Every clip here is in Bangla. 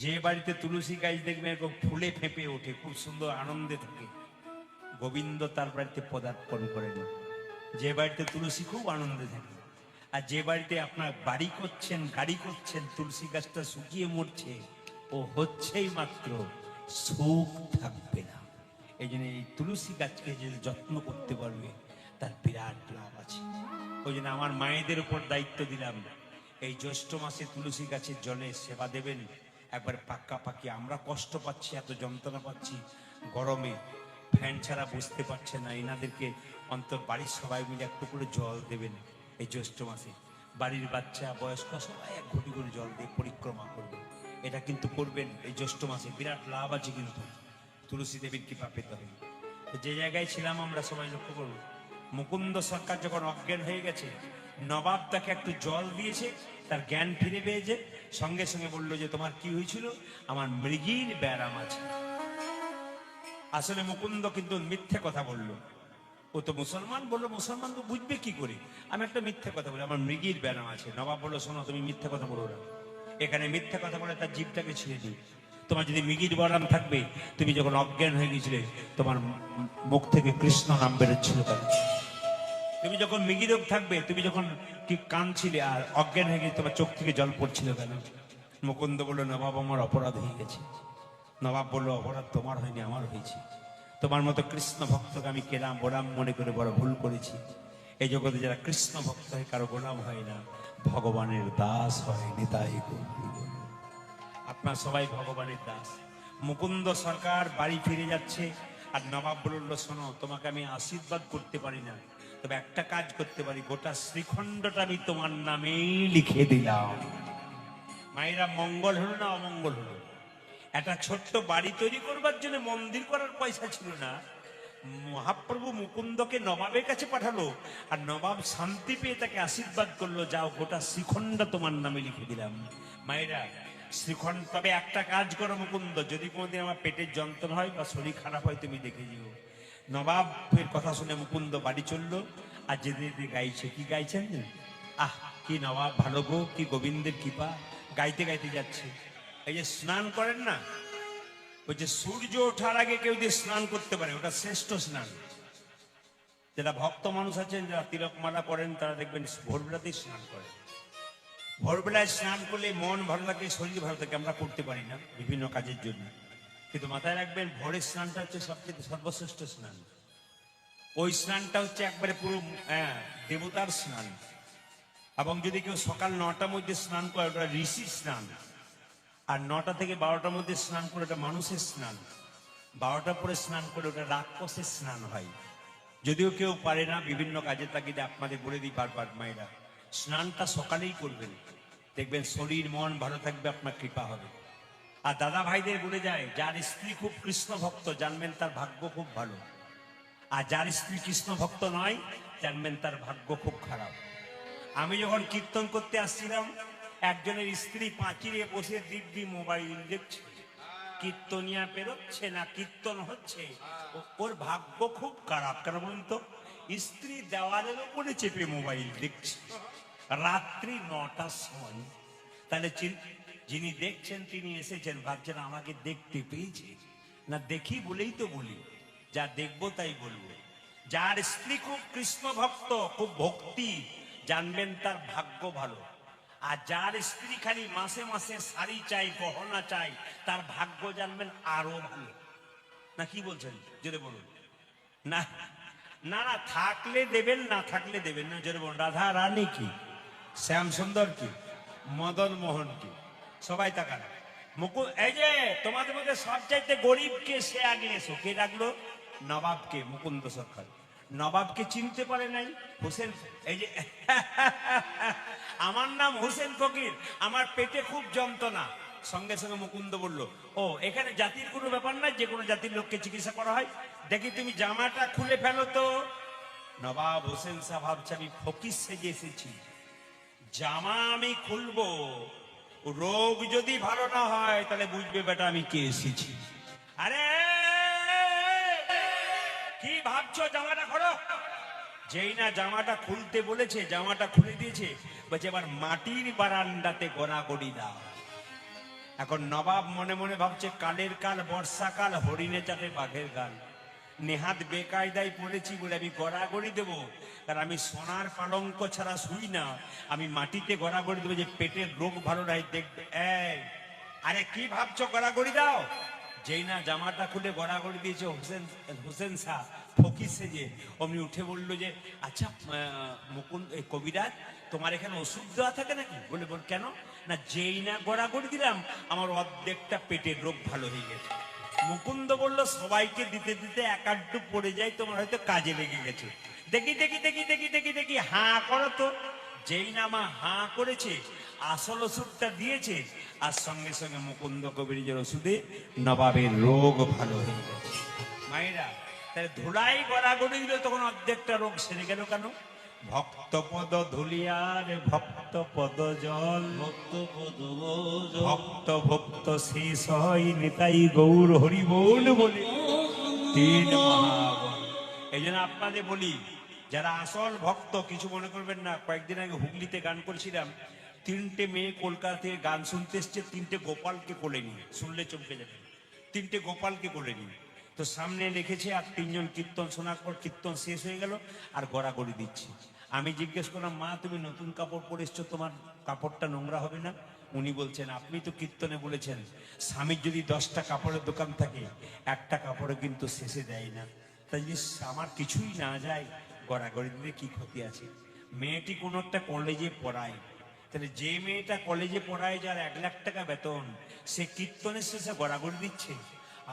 যে বাড়িতে তুলসী গাছ দেখবে এরকম ফুলে ফেঁপে ওঠে, খুব সুন্দর আনন্দে থাকে, গোবিন্দ তার বাড়িতে পদার্পণ করেন। যে বাড়িতে তুলসী খুব আনন্দে থাকে, আর যে বাড়িতে আপনার বাড়ি করছেন, গাড়ি করছেন, তুলসী গাছটা শুকিয়ে মরছে, ও হচ্ছেই মাত্র, সুখ থাকবে না। এই জন্য এই তুলসী গাছকে যে যত্ন করতে পারবে তার বিরাট লাভ আছে। ওই জন্য আমার মায়েদের উপর দায়িত্ব দিলাম, এই জ্যৈষ্ঠ মাসে তুলসী গাছের জলে সেবা দেবেন। একবার পাক্কাপাকি আমরা কষ্ট পাচ্ছি, এত যন্ত্রণা পাচ্ছি গরমে, ফ্যান ছাড়া বুঝতে পারছে না, এনাদেরকে অন্তর বাড়ির সবাই মিলে একটু করে জল দেবেন। এই জ্যৈষ্ঠ মাসে বাড়ির বাচ্চা বয়স্ক সবাই এক ঘটি করে জল দিয়ে পরিক্রমা করবে। এটা কিন্তু করবেন এই জ্যৈষ্ঠ মাসে, বিরাট লাভ আছে কিন্তু। তুলসী দেবীর কৃপা পেতে হবে। যে জায়গায় ছিলাম আমরা সবাই লক্ষ্য করব, মুকুন্দ সরকার যখন অজ্ঞান হয়ে গেছে, নবাব তাকে একটু জল দিয়েছে, তার জ্ঞান ফিরে পেয়েছে, সঙ্গে সঙ্গে বললো যে তোমার কি হয়েছিল? আমার মৃগীর ব্যারাম আছে। আসলে মুকুন্দ কিন্তু মিথ্যে কথা বললো। ও তো মুসলমান, বললো মুসলমান তো বুঝবে কি করে, আমি একটা মিথ্যে কথা বলি, আমার মৃগীর ব্যারাম আছে। নবাব বললো শোনো, তুমি মিথ্যে কথা বলো না, এখানে মিথ্যে কথা বলে তার জীবটাকে ছিঁড়ে দিই। তোমার যদি মৃগীর ব্যারাম থাকবে, তুমি যখন অজ্ঞান হয়ে গেছিলে তোমার মুখ থেকে কৃষ্ণ নাম বেরোচ্ছিল কেন? তুমি যখন মৃগী রোগ থাকবে, তুমি যখন কি কাঁদছিলে আর অজ্ঞান হয়ে গেছে, তোমার চোখ থেকে জল পড়ছিল কেন? মুকুন্দ বললো নবাব আমার অপরাধ হয়ে গেছে। নবাব বললো অপরাধ তোমার হয়নি, আমার হয়েছে। তোমার মতো কৃষ্ণ ভক্তকে আমি কেরাম গোলাম মনে করে বড় ভুল করেছি। এই জগতে যারা কৃষ্ণ ভক্ত হয় কারো গোলাম হয় না, ভগবানের দাস হয়। নিতাই গৌর। আপনার সবাই ভগবানের দাস। মুকুন্দ সরকার বাড়ি ফিরে যাচ্ছে, আর নবাব বলল শোনো, তোমাকে আমি আশীর্বাদ করতে পারি না, তবে একটা কাজ করতে পারি, গোটা শ্রীখণ্ডটা আমি তোমার নামেই লিখে দিলাম। মায়েরা মঙ্গল হলো না অমঙ্গল হলো? একটা ছোট্ট বাড়ি তৈরি করবার জন্য মন্দির করার পয়সা ছিল না, মহাপ্রভু মুকুন্দকে নবাবের কাছে পাঠালো, আর নবাব শান্তি পেয়ে তাকে আশীর্বাদ করলো, যাও গোটা শ্রীখণ্ড তোমার নামে লিখে দিলাম। মায়েরা শ্রীখণ্ড, তবে একটা কাজ করো মুকুন্দ, যদি কোনোদিন আমার পেটের যন্ত্রণা হয় বা শরীর খারাপ হয় তুমি দেখে যেও। নবাবের কথা শুনে মুকুন্দ বাড়ি চললো, আর যেতে যেতে গাইছে, কি গাইছেন? আহ কি নবাব ভালো গো, কি গোবিন্দের কৃপা, গাইতে গাইতে যাচ্ছে। এই যে স্নান করেন না, ওই যে সূর্য ওঠার আগে কেউ যদি স্নান করতে পারে, ওটা শ্রেষ্ঠ স্নান। যারা ভক্ত মানুষ আছেন, যারা তিলক মালা পড়েন, তারা দেখবেন ভোরবেলাতেই স্নান করেন। ভোরবেলায় স্নান করলে মন ভালো থাকে, শরীর ভালো থাকে। আমরা করতে পারি না বিভিন্ন কাজের জন্য, কিন্তু মাথায় রাখবেন ভোরের স্নানটা হচ্ছে সবচেয়ে সর্বশ্রেষ্ঠ স্নান। ওই স্নানটা হচ্ছে একবারে পুরো দেবতার স্নান। এবং যদি কেউ সকাল 9টার মধ্যে স্নান করে, ওটা ঋষি স্নান। আর 9টা থেকে 12টার মধ্যে স্নান করে, ওটা মানুষের স্নান। 12টার পরে স্নান করে, ওটা রাক্ষসের স্নান হয়। যদিও কেউ পারে না, বিভিন্ন কাজের তাগিদে আপনাদের বলে দিই বারবার, মায়েরা স্নানটা সকালেই করবেন, দেখবেন শরীর মন ভালো থাকবে, আপনার কৃপা হবে। আর দাদা ভাইদের বলে যায়, যার স্ত্রী খুব কৃষ্ণ ভক্ত জানবেন তার ভাগ্য খুব ভালো, আর যার স্ত্রী কৃষ্ণ ভক্ত নয় জানবেন তার ভাগ্য খুব খারাপ। আমি যখন কীর্তন করতে আসছিলাম, একজনের স্ত্রী পাঁচিরে বসে দিব্যি মোবাইল দেখছে, কীর্তনিয়া পেরোচ্ছে না কীর্তন হচ্ছে, ওর ভাগ্য খুব খারাপ। কেন বলুন তো? স্ত্রী দেওয়ালের উপরে চেপে মোবাইল দেখছে রাত্রি 9টার সময়। তাহলে যিনি দেখছেন তিনি এসেছেন, ভাবছেন আমাকে দেখতে পেয়েছে না, দেখি বলেই তো বলি, যা দেখবো তাই বলবো। যার স্ত্রী খুব কৃষ্ণ ভক্ত, খুব ভক্তি, জানবেন তার ভাগ্য ভালো। আর যার স্ত্রী খালি মাসে মাসে শাড়ি চাই, গহনা চাই, তার ভাগ্য জানবেন আরো ভালো। না কি বলছেন? জোরে বলুন না। না না, থাকলে দেবেন, না থাকলে দেবেন না। জোরে বলুন। রাধা রানী কি, শ্যাম সুন্দর কি, মদন মোহন কি, সবাই তাকান। মুকুল, এই যে তোমাদের মধ্যে সবচাইতে গরিবকে সে আগে এসো, কে ডাকলো? নবাবকে। মুকুন্দ সরকার নবাবকে চিনতে পারে নাই। হোসেন, এই যে আমার নাম হোসেন ফকির, আমার পেটে খুব যন্ত্রণা। সঙ্গে সঙ্গে মুকুন্দ বলল, ও এখানে জাতির কোনো ব্যাপার নাই, যে কোনো জাতির লোককে চিকিৎসা করা হয়। দেখি তুমি জামাটা খুলে ফেলো তো। নবাব হোসেন সাহেব ভাবছে আমি ফকির সেজে এসেছি, জামা আমি খুলবো, রোগ যদি ভালো না হয় তাহলে বুঝবে বেটা আমি কে এসেছি। আরে কি ভাবছো, জামাটা খোলো। যেই না জামাটা খুলতে বলেছে, জামাটা খুলে দিয়েছে, বলছে এবার মাটির বারান্দাতে গড়াগড়ি দাও। এখন নবাব মনে মনে ভাবছে কালের কাল বর্ষাকাল, হরিণে চাটে বাঘের গাল। নেহাত বেকায়দায় পড়েছি বলে আমি গড়াগড়ি দেবো, কারণ আমি সোনার পালঙ্ক ছাড়া শুই না, আমি মাটিতে গড়াগড়ি দেবো যে পেটের রোগ ভালো নাই দেখবে। এই আরে কি ভাবছো গড়াগড়ি দাও? যেই না জামাটা খুলে গড়াগড়ি দিয়েছে হোসেন শাহ ফকির সেজে, অমনি উঠে বললো যে আচ্ছা মুকুন্দ কবিরাজ, তোমার এখানে ওষুধ দেওয়া থাকে নাকি? বলে বল কেন? না যেই না গড়াগড়ি দিলাম আমার অর্ধেকটা পেটের রোগ ভালো হয়ে গেছে। মুকুন্দ বলল সবাইকে দিতে দিতে একাড্ডু পড়ে যায়, তোমার হয়তো কাজে লেগে গেছে। দেখি দেখি দেখি দেখি দেখি দেখি হাঁ করো তো। যেই না মা হাঁ করেছে, আসল ওষুধটা দিয়েছে, আর সঙ্গে সঙ্গে মুকুন্দ কবিরাজের ওষুধে নবাবের রোগ ভালো হয়ে গেছে। মায়েরা তাহলে ধুলাই গড়াগড়ি দিল, তখন অর্ধেকটা রোগ সেরে গেল কেন? ভক্ত পদ ধুলিয়ার ভক্ত পদ জল, ভক্ত ভক্ত শেষ হয় নিতাই গৌর হরি বল বলে তিন মহাবল। এই জন্য আপনাদের বলি, যারা আসল ভক্ত কিছু মনে করবেন না। কয়েকদিন আগে হুগলিতে গান করছিলাম, 3টে মেয়ে কলকাতা থেকে গান শুনতে এসছে, 3টে গোপালকে কোলে নিয়ে, শুনলে চমকে যাবে, 3টে গোপালকে কোলে নিয়ে। তো সামনে রেখেছে, আর 3জন কীর্তন শোনার পর কীর্তন শেষ হয়ে গেল আর গড়াগড়ি দিচ্ছে। আমি জিজ্ঞেস করলাম, মা তুমি নতুন কাপড় পরে এসছো, তোমার কাপড়টা নোংরা হবে না? উনি বলছেন, আপনি তো কীর্তনে বলেছেন স্বামীর যদি 10টা কাপড়ের দোকান থাকে, একটা কাপড়ে কিন্তু শেষে দেয় না। তাই যদি আমার কিছুই না যায়, গড়াগড়ি দিলে কি ক্ষতি আছে? মেয়েটি কোনো একটা কলেজে পড়ায়, তাহলে যে মেয়েটা কলেজে পড়ায়, যার 1 লাখ টাকা বেতন, সে কীর্তনের শেষে গড়াগড়ি দিচ্ছে।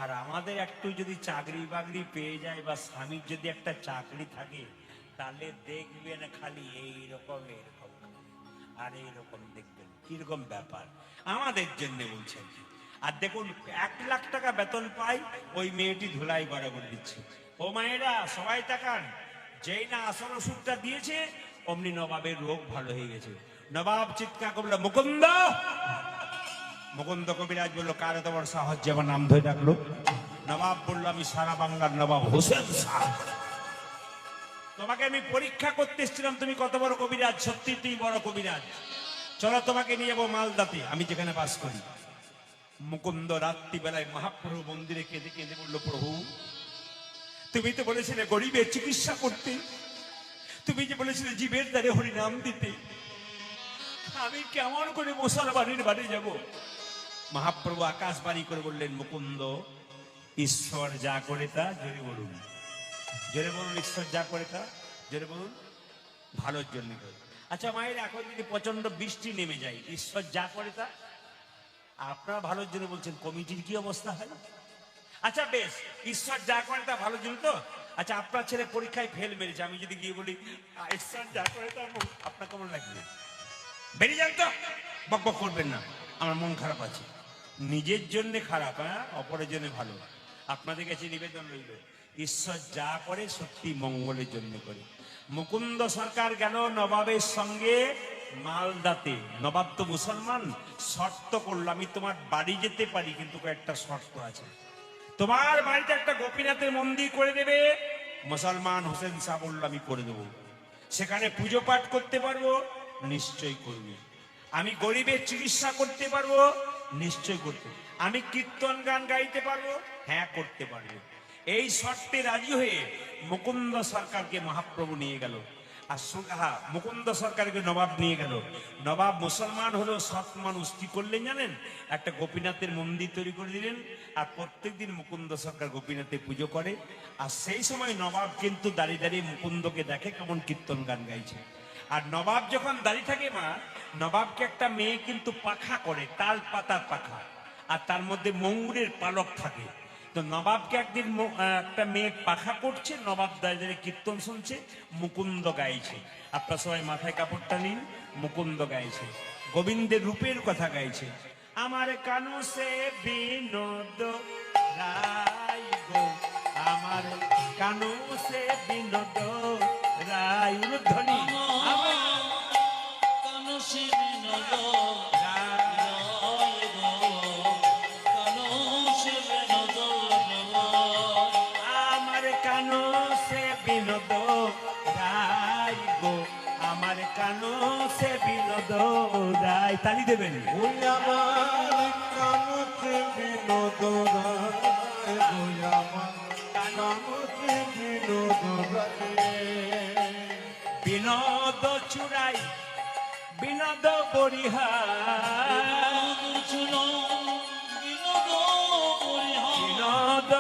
আর আমাদের একটু যদি চাকরি বাকরি পেয়ে যায়, বা স্বামীর যদি একটা চাকরি থাকে, তাহলে দেখবেন খালি এইরকম এরকম আর এইরকম দেখবেন কিরকম ব্যাপার। আমাদের জন্য বলছেন। আর দেখুন 1 লাখ টাকা বেতন পাই, ওই মেয়েটি ধুলাই গড়াগড়ি দিচ্ছে। ও মায়েরা সবাই তাকান, যেই না আসল ওষুধটা দিয়েছে, অমনি নবাবের রোগ ভালো হয়ে গেছে। নবাব চিৎকার করল, মুকুন্দ! মুকুন্দ কবিরাজ বললো, কার এত বড় সাহস যে আমার নাম ধরে ডাকলো? নবাব বললো, আমি সারা বাংলার নবাব হোসেন শাহ। তোমাকে আমি পরীক্ষা করতে এসেছিলাম, তুমি কত বড় কবিরাজ। সত্যি তুই বড় কবিরাজ, চলো তোমাকে নিয়ে যাবো মালদাতে, আমি যেখানে বাস করি। মুকুন্দ রাত্রিবেলায় মহাপ্রভু মন্দিরে কেঁদে কেঁদে বললো, প্রভু তুমি তো বলেছিলে গরিবের চিকিৎসা করতে, তুমি যে বলেছিলে জীবের দ্বারে হরিনাম দিতে, আমি কেমন করে মুসলমানের বাড়ি যাব? মহাপ্রভু আকাশবাণী করে বললেন, মুকুন্দ, ঈশ্বর যা করে তা, জোরে বলুন, জোরে বলুন, ঈশ্বর যা করে তা, জোরে বলুন, ভালোর জন্য করে। আচ্ছা মায়ের, এখন যদি প্রচন্ড বৃষ্টি নেমে যায়, ঈশ্বর যা করে তা আপনারা ভালোর জন্য বলছেন, কমিটির কি অবস্থা হয়? আচ্ছা বেশ, ঈশ্বর যা করে তা ভালোর জন্য তো। আচ্ছা আপনার ছেলে পরীক্ষায় ফেল মেরেছে, আমি যদি গিয়ে বলি ঈশ্বর যা করে তা, আপনার কেমন লাগবে? বেরিয়ে যান তো, বক বক করবেন না, আমার মন খারাপ আছে। নিজের জন্য খারাপ, হ্যাঁ, অপরের জন্য ভালো। আপনাদের কাছে নিবেদন রইল, ঈশ্বর যা করে সত্যি মঙ্গলের জন্য করে। মুকুন্দ সরকার গেল নবাবের সঙ্গে মালদাতে। নবাব তো মুসলমান, শর্ত করলো, আমি তোমার বাড়ি যেতে পারি, কিন্তু কয়েকটা শর্ত আছে। তোমার বাড়িতে একটা গোপীনাথের মন্দির করে দেবে। মুসলমান হোসেন শাহ বলল, আমি করে দেবো। সেখানে পুজো পাঠ করতে পারবো, নিশ্চয়ই করবে। আমি গরিবের চিকিৎসা করতে পারবো, নিশ্চয় করতে। আমি কীর্তন গান গাইতে পারবো, হ্যাঁ করতে পারবো। এই শর্তে রাজি হয়ে মুকুন্দ সরকারকে মহাপ্রভু নিয়ে গেল। আর মুকুন্দ সরকারকে নবাব নিয়ে গেল। নবাব মুসলমান হলেও সৎ মানুষ, কি করলেন জানেন? একটা গোপীনাথের মন্দির তৈরি করে দিলেন, আর প্রত্যেকদিন মুকুন্দ সরকার গোপীনাথে পুজো করে। আর সেই সময় নবাব কিন্তু দাঁড়িয়ে দাঁড়িয়ে মুকুন্দকে দেখে কেমন কীর্তন গান গাইছে। আর নবাব যখন দাঁড়িয়ে থাকে মা, নবাবকে একটা মেয়ে কিন্তু পাখা করে, তাল পাতার পাখা, আর তার মধ্যে ময়ূরের পালক থাকে। তো নবাবকে একদিন একটা মেয়ে পাখা করছে, নবাব দাঁড়িয়ে দাঁড়িয়ে কীর্তন শুনছে, মুকুন্দ গাইছে। আপনারা সবাই মাথায় কাপড়টা নিন, মুকুন্দ গাইছে, গোবিন্দের রূপের কথা গাইছে। আমার কানু সে বিনোদ রাই গো, আমার কানু সে বিনোদ রাই, ধ্বনি আমার কানু সে বিনোদ তালি দেবেন। কানতে বিনোদ রায় গো আমার কানতে বিনোদ রায় বিনোদ চুরাই বিনোদ বরিহার বিনোদ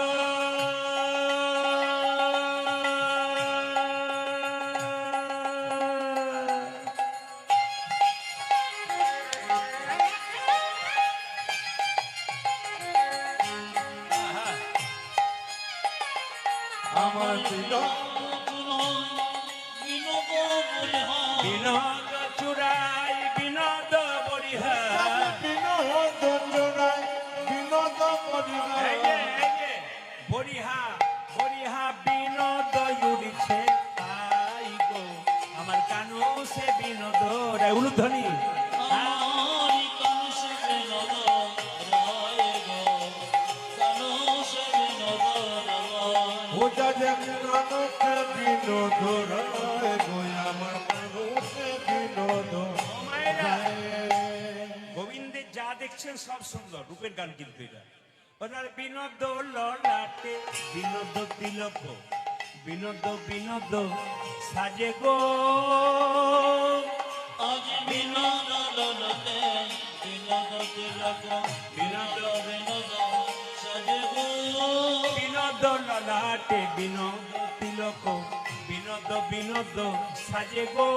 আমার বিনোদ বিনোদ চুরাই বিনোদ বরিহার বিনোদ চোরাই বিনোদ পরিবার বরিহা বরিহা বিনোদ উড়িছে তাই গো আমার কানু সে বিনোদ উলুধ্বনি ওটা যেমন কানতে বিনোদ রায় গো আমার কানতে বিনোদ রায় গোবিন্দের যা দেখছেন সব সুন্দর রূপের গান কিন্তু এটা ওনার বিনোদ ললাটে বিনোদ তিলক বিনোদ বিনোদ সাজে গো আজ বিনোদ ললতে বিনোদ তিলক বিনোদ বিনোদ সাজে গো বিনোদ ললাটে বিনোদ তিলক বিনোদ বিনোদ সাজে গো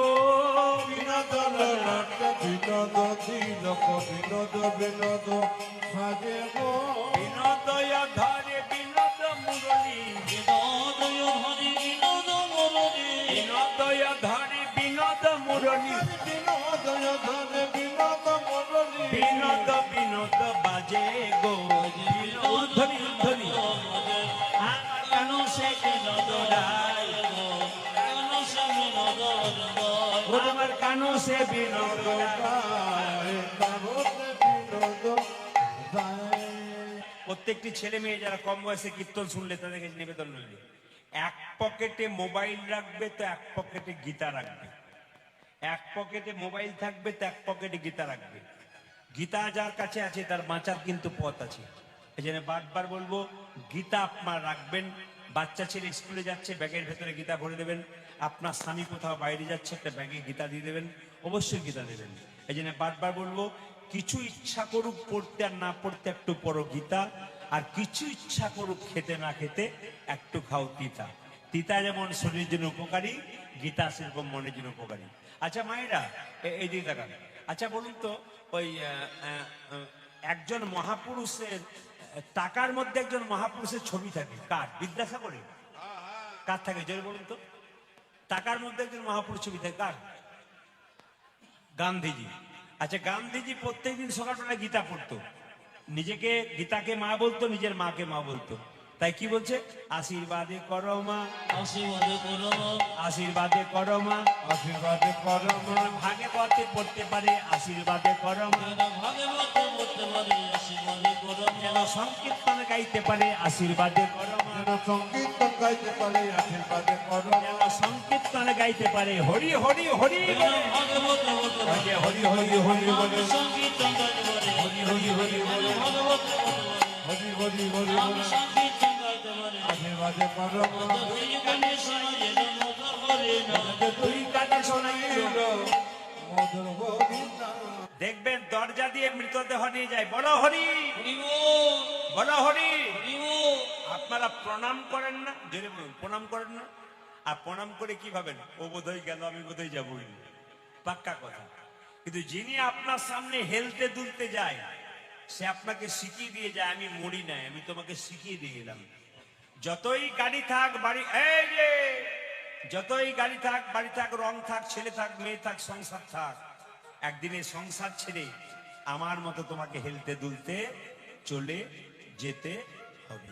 বিনোদ ললাটে বিনোদ তিলক বিনোদ বিনোদ সাজে গো বিনোদয় ধরে বিনোদ মুরলী বিনোদয় হরি বিনোদ মুরলী বিনোদয় ধরে বিনোদ মুরলী বিনোদয় ধরে বিনোদ মুরলী বিনোদ বিনোদ বাজে গো উদ্ধরি উদ্ধরি আমার কানু সে বিনোদ রায় আমার কানু সে বিনোদ রায়। কানতে বিনোদ রায় প্রত্যেকটি ছেলে মেয়ে যারা কম বয়সে কীর্তন শুনলে তাদেরকে নিবেদন রইল এক পকেটে মোবাইল রাখবে তো এক পকেটে গীতা রাখবে এক পকেটে মোবাইল থাকবে তো এক পকেটে গীতা রাখবে গীতা যার কাছে আছে তার বাঁচার কিন্তু পথ আছে এই জন্য বারবার বলবো গীতা আপনার রাখবেন বাচ্চা ছেলে স্কুলে যাচ্ছে ব্যাগের ভেতরে গীতা ভরে দেবেন আপনার স্বামী কোথাও বাইরে যাচ্ছে একটা ব্যাগে গীতা দিয়ে দেবেন অবশ্যই গীতা দেবেন এই জন্য বারবার বলবো কিছু ইচ্ছা করুক পড়তে আর না পড়তে একটু পড়ো গীতা আর কিছু ইচ্ছা করুক খেতে না খেতে একটু খাও তিতা তিতা যেমন শরীরের জন্য উপকারী গীতা সেরকম মনের জন্য উপকারী আচ্ছা মায়েরা এই দিকে তাকান আচ্ছা বলুন তো ওই একজন মহাপুরুষের টাকার মধ্যে একজন মহাপুরুষের ছবি থাকে কার বিদ্যাসাগরের কার থাকে জোরে বলুন তো টাকার মধ্যে একজন মহাপুরুষ ছবি থাকে কার গান্ধীজি আচ্ছা গান্ধীজি প্রত্যেকদিন সকালবেলা গীতা পড়তো নিজেকে গীতাকে মা বলতো নিজের মাকে মা বলতো তাই কি বলছে আশীর্বাদে করো মা আশীর্বাদে করো আশীর্বাদে করো মা আশীর্বাদে করো মা ভাগে পথে পড়তে পারে আশীর্বাদে করো মা ভাগবত পড়তে পারে আশীর্বাদে করো যেন সংকীর্তন গাইতে পারে আশীর্বাদে করো মা যেন সংকীর্তন গাইতে পারে আশীর্বাদে করো যেন সংকীর্তন গাইতে পারে হরি হরি হরি বলে। ভাগবত পড়তে পারে যে হরি হরি হরি বলে সংকীর্তন গাইতে পারে হরি হরি হরি বলে ভাগবত পড়তে পারে হরি হরি হরি নাম বলে সংকীর্তন গাইতে পারে আশীর্বাদে করো মা দুই কানে শোনা যেন মধুর হরি নাম তুই কানে শোনাইল মধুর হরি নাম। দেখবেন দরজা দিয়ে মৃতদেহ নিয়ে যায় বলো হরি হরি বলো হরি হরি আপনারা প্রণাম করেন না জোরে বলুন প্রণাম করেন না আর প্রণাম করে কি ভাবেন ও বোধহয় গেল আমি বোধহয় যাবই না। পাক্কা কথা কিন্তু যিনি আপনার সামনে হেলতে দুলতে যায় সে আপনাকে শিখিয়ে দিয়ে যায় আমি মরি নাই আমি তোমাকে শিখিয়ে দিয়ে গেলাম যতই গাড়ি থাক বাড়ি এই যে যতই গাড়ি থাক বাড়ি থাক রং থাক ছেলে থাক মেয়ে থাক সংসার থাক একদিনে সংসার ছেড়ে আমার মতো তোমাকে হেলতে দুলতে চলে যেতে হবে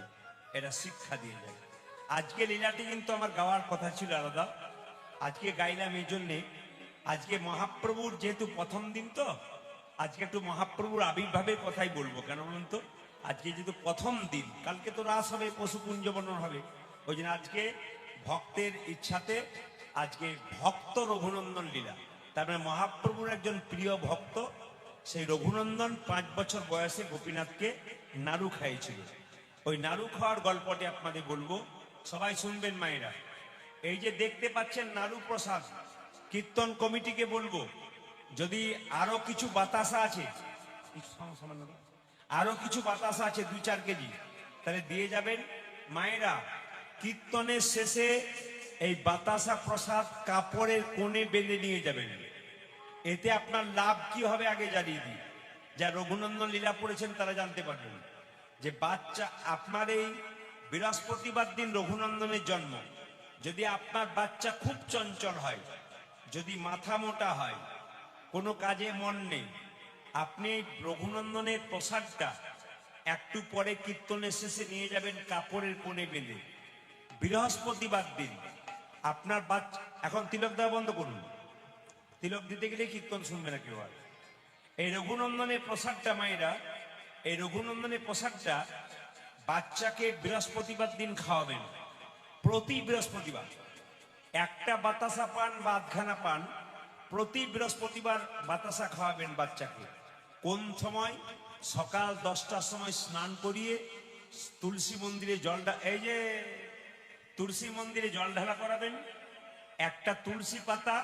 এটা শিক্ষা দিয়ে যায় আজকে লীলাটি কিন্তু আমার গাওয়ার কথা ছিল আলাদা আজকে গাইলাম এই জন্যে আজকে মহাপ্রভুর যেহেতু প্রথম দিন তো আজকে একটু মহাপ্রভুর আবির্ভাবের কথাই বলবো কেন বলুন তো আজকে যেহেতু প্রথম দিন কালকে তো রাস হবে পশুপুঞ্জ বর্ণন হবে ওই জন্য আজকে ভক্তের ইচ্ছাতে আজকে ভক্ত রঘুনন্দন লীলা তার মানে মহাপ্রভুর একজন প্রিয় ভক্ত সেই রঘুনন্দন 5 বছর বয়সে গোপীনাথকে নাড়ু খাইয়েছিল। ওই নাড়ু খাওয়ার গল্পটি আপনাদের বলবো, সবাই শুনবেন মায়েরা। এই যে দেখতে পাচ্ছেন নাড়ু প্রসাদ, কীর্তন কমিটিকে বলবো যদি আরো কিছু বাতাসা আছে, আরো কিছু বাতাসা আছে 2-4 কেজি, তাহলে দিয়ে যাবেন মায়েরা। কীর্তনের শেষে এই বাতাসা প্রসাদ কাপড়ের কোণে বেঁধে নিয়ে যাবেন। এতে আপনার লাভ কি হবে আগে জানিয়ে দিই, যা রঘুনন্দন লীলা পড়েছেন তারা জানতে পারবেন যে বাচ্চা আপনার এই বৃহস্পতিবার দিন রঘুনন্দনের জন্ম, যদি আপনার বাচ্চা খুব চঞ্চল হয়, যদি মাথা মোটা হয়, কোনো কাজে মন নেই, আপনি এই রঘুনন্দনের প্রসাদটা একটু পরে কীর্তনের শেষে নিয়ে যাবেন কাপড়ের কোণে বেঁধে। বৃহস্পতিবার দিন আপনার বাচ্চা, এখন তিলক দেওয়া বন্ধ করুন, তিলক দিতে গেলে কীর্তন শুনবে না কেউ আর। এই রঘুনন্দনের প্রসাদটা মায়েরা, এই রঘুনন্দনের প্রসাদটা বাচ্চাকে বৃহস্পতিবার দিন খাওয়াবেন। প্রতি বৃহস্পতিবার একটা বাতাসা পান বা আধখানা পান, প্রতি বৃহস্পতিবার বাতাসা খাওয়াবেন বাচ্চাকে। কোন সময়? সকাল 10টার সময় স্নান করিয়ে তুলসী মন্দিরে এই যে তুলসী মন্দিরে জল ঢালা করাবেন। একটা তুলসী পাতা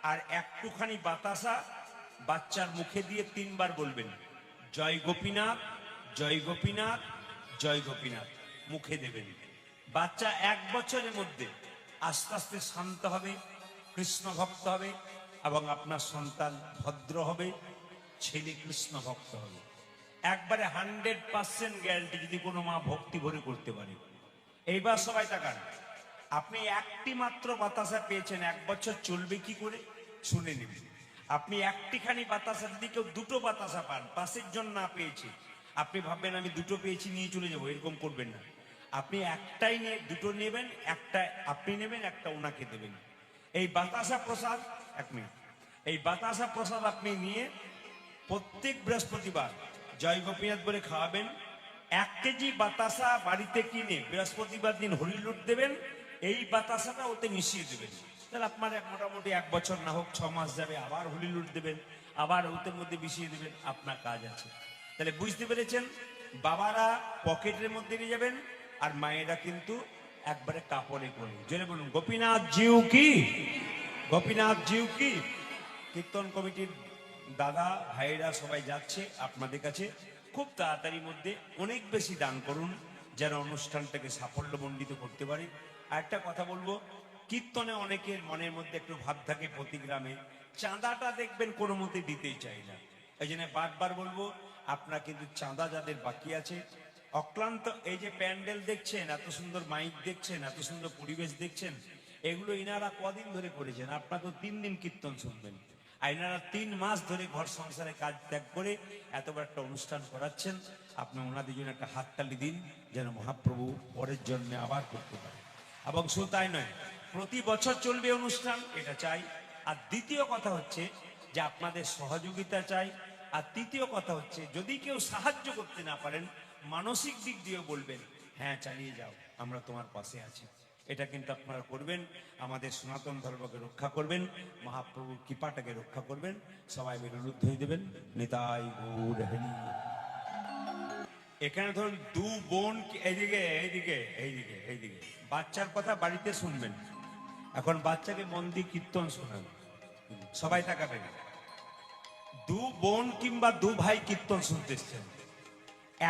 আর একটুখানি বাতাসা বাচ্চার মুখে দিয়ে 3 বার বলবেন, জয় গোপীনাথ, জয় গোপীনাথ, জয় গোপীনাথ, মুখে দেবেন। বাচ্চা 1 বছরের মধ্যে আস্তে আস্তে শান্ত হবে, কৃষ্ণ ভক্ত হবে, এবং আপনার সন্তান ভদ্র হবে, ছেলে কৃষ্ণ ভক্ত হবে। একবারে 100% গ্যারান্টি, যদি কোনো মা ভক্তি ভরে করতে পারে। এইবার সবাই তাকান, আপনি একটি মাত্র বাতাসা পেয়েছেন, 1 বছর চলবে কি করে শুনে নেবেন। আপনি একটিখানি বাতাসা, যদি কেউ 2টো বাতাসা পান, পাশের জন না পেয়েছে, আপনি ভাববেন আমি 2টো পেয়েছি নিয়ে চলে যাবো, এরকম করবেন না। আপনি একটাই নিয়ে 2টো নেবেন, একটা আপনি নেবেন, একটা ওনাকে দেবেন। এই বাতাসা প্রসাদ, 1 মিনিট, এই বাতাসা প্রসাদ আপনি নিয়ে প্রত্যেক বৃহস্পতিবার জয় গোপীনাথ বলে খাওয়াবেন। 1 কেজি বাতাসা বাড়িতে কিনে বৃহস্পতিবার দিন হরিলুট দেবেন, এই বাতাসাটা ওতে মিশিয়ে দেবেন। তাহলে আপনার মোটামুটি 1 বছর না হোক 6 মাস যাবে, আবার হরিলুট দেবেন, আবার ওতের মধ্যে মিশিয়ে দেবেন, আপনার কাজ আছে। তাহলে বুঝতে পেরেছেন, বাবারা পকেটের মধ্যে নিয়ে যাবেন, আর মায়েরা কিন্তু একবারে কাপড়ে করে। জেনে বলুন গোপীনাথ জিউ কি, গোপীনাথ জিউ কি। কীর্তন কমিটির দাদা ভাইরা সবাই যাচ্ছে আপনাদের কাছে, খুব তাড়াতাড়ির মধ্যে অনেক বেশি দান করুন, যেন অনুষ্ঠানটাকে সাফল্যমণ্ডিত করতে পারি। আর একটা কথা বলবো, কীর্তনে অনেকের মনের মধ্যে একটু ভাব থাকে, প্রতি গ্রামে চাঁদাটা দেখবেন কোনো মতে দিতেই চাই না। এই জন্য বারবার বলবো, আপনারা কিন্তু চাঁদা যাদের বাকি আছে, অক্লান্ত এই যে প্যান্ডেল দেখছেন, এত সুন্দর মাইক দেখছেন, এত সুন্দর পরিবেশ দেখছেন, এগুলো ইনারা কদিন ধরে করেছেন? আপনারা তো 3 দিন কীর্তন শুনবেন, আর ইনারা 3 মাস ধরে ঘর সংসারে কাজ ত্যাগ করে এত বড় একটা অনুষ্ঠান করাচ্ছেন। আপনি ওনাদের জন্য একটা হাততালি দিন, যেন মহাপ্রভু পরের জন্মে আবার করতে পারে। এবং শুধু তাই নয়, প্রতি বছর চলবে অনুষ্ঠান, এটা চাই। আর দ্বিতীয় কথা হচ্ছে যে আপনাদের সহযোগিতা চাই। আর তৃতীয় কথা হচ্ছে, যদি কেউ সাহায্য করতে না পারেন, মানসিক দিক দিয়ে বলবেন, হ্যাঁ চালিয়ে যাও, আমরা তোমার পাশে আছি। এটা কিন্তু আপনারা করবেন, আমাদের সনাতন ধর্মকে রক্ষা করবেন, মহাপ্রভুর কৃপাটাকে রক্ষা করবেন। সবাই মিলে রুদ্ধই দেবেন, নিতাই গৌর হরি। এখানে ধরুন 2 বোন, এইদিকে এইদিকে এইদিকে এইদিকে, বাচ্চার কথা বাড়িতে শুনবেন। এখন বাচ্চাকে মন দিয়ে কীর্তন শোনান, সবাই তাকাবেন। 2 বোন কিংবা 2 ভাই কীর্তন শুনতে এসছেন।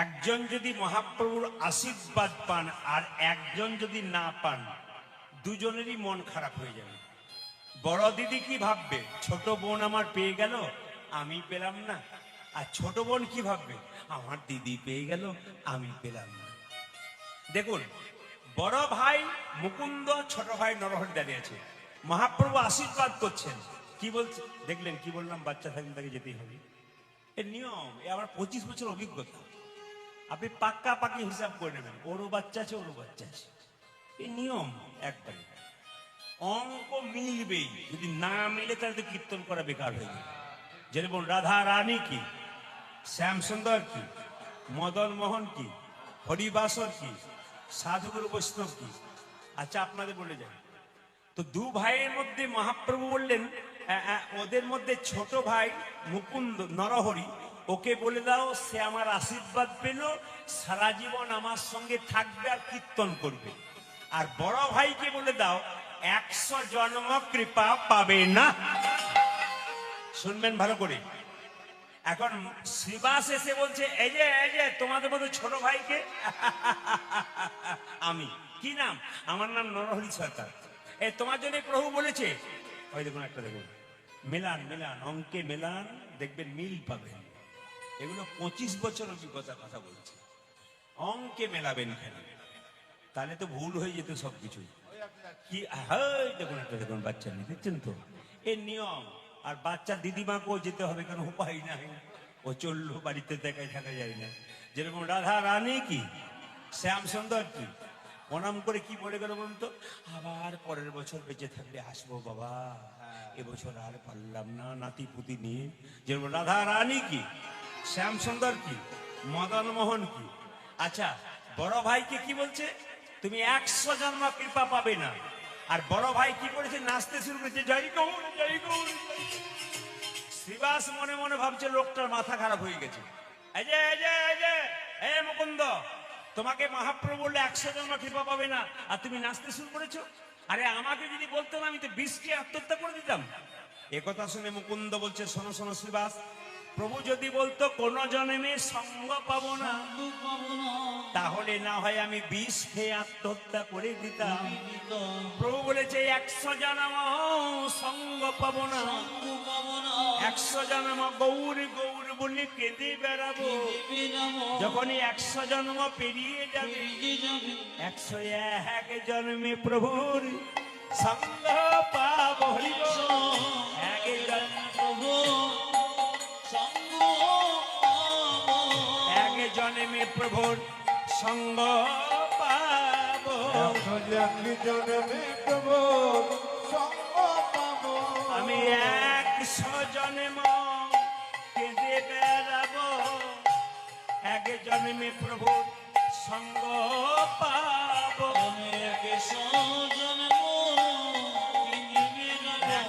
একজন যদি মহাপ্রভুর আশীর্বাদ পান আর একজন যদি না পান, দুজনেরই মন খারাপ হয়ে যাবে। বড় দিদি কি ভাববে, ছোট বোন আমার পেয়ে গেল, আমি পেলাম না। আর ছোট বোন কি ভাববে, আমার দিদি পেয়ে গেল, আমি পেলাম না। দেখুন, বড় ভাই মুকুন্দ, ছোট ভাই নরহরি দাঁড়িয়ে আছে, মহাপ্রভু আশীর্বাদ করছেন। কি বলছে দেখলেন? কি বললাম, বাচ্চা থাকলে তাকে যেতেই হবে, এর নিয়ম। এ আমার 25 বছর অভিজ্ঞতা, আপনি পাক্কা পাকি হিসাব করে নেবেন। ওরও বাচ্চা আছে, ওরও বাচ্চা আছে, এই নিয়ম একবারে। অঙ্ক মিলবেই, যদি না মিলে তাহলে তো কীর্তন করা বেকার হয়ে যাবে। যেরকম রাধা রানী কি, শ্যামসুন্দর কি, মদন মোহন কি, হরিবাসর কি, সাধুগুরু বৈষ্ণব কি। আচ্ছা আপনাদের বলে যায়, তো 2 ভাইয়ের মধ্যে মহাপ্রভু বললেন, ওদের মধ্যে ছোট ভাই মুকুন্দ নরহরি, ওকে বলে দাও সে আমার আশীর্বাদ পেল, সারা জীবন আমার সঙ্গে থাকবে আর কীর্তন করবে। আর বড় ভাইকে বলে দাও 100 জন্ম কৃপা পাবে না। শুনবেন ভালো করে। এখন শ্রীবাস এসে বলছে এই যে তোমাদের মধ্যে ছোট ভাইকে আমি, কি নাম? আমার নাম নরহরি সরকার। এই তোমার জন্য প্রভু বলেছে, ওই দেখুন একটা দেখুন, মেলান মেলান, অঙ্কে মেলান, দেখবেন মিল পাবেন। এগুলো 25 বছর অভিজ্ঞতার কথা বলছে। অঙ্কে মেলাবেন কেন? তাহলে তো ভুল হয়ে যেত সবকিছু। কি দেখুন একটা দেখুন, বাচ্চা নিয়ে দেখছেন তো, এর নিয়ম। আর বাচ্চার দিদিমাকেও যেতে হবে, কারণ উপায় নাই, ও চললো, বাড়িতে দেখায় থাকা যায় না। যেরকম রাধা রানী কি, শ্যাম সুন্দর কি, প্রণাম করে কি বলে গেল বলুন তো, আবার পরের বছর বেঁচে থাকলে আসবো বাবা, এবছর আর পারলাম না নাতি পুতি নিয়ে। যেরকম রাধা রানী কি, শ্যাম সুন্দর কি, মদন মোহন কি। আচ্ছা, বড় ভাইকে কি বলছে? তুমি 100 জন্ম কৃপা পাবে না। আর বড় ভাই কি করেছে? নাচতে শুরু করেছে, জয় গৌর জয় গৌর। শ্রীবাস মনে মনে ভাবছে লোকটার মাথা খারাপ হয়ে গেছে। এই যে মুকুন্দ, তোমাকে মহাপ্রভু বললে 100 জন্ম কৃপা পাবে না, আর তুমি নাচতে শুরু করেছো। আরে আমাকে যদি বলতো না, আমি তো 20কে আত্মহত্যা করে দিতাম। একথা শুনে মুকুন্দ বলছে, শোনো শোনো শ্রীবাস, প্রভু যদি বলতো কোন জন্মে সঙ্গ পাবো না, তাহলে না হয় আমি 20 খেয়ে আত্মহত্যা করে দিতাম। প্রভু বলেছে 100 জন্ম সঙ্গ পাবো না, 100 জন্ম গৌর গৌর বলে কেঁদে বেড়াবো। যখনই 100 জন্ম পেরিয়ে যাবে, 101 জন্মে প্রভুর সঙ্গ পাবো। এক জন্মে প্রভু এক জন্মে প্রভুর সঙ্গ পাবো। আমি 100 জন্ম কেঁদে বেড়াবো, এক জন্মে প্রভুর সঙ্গ পাবো।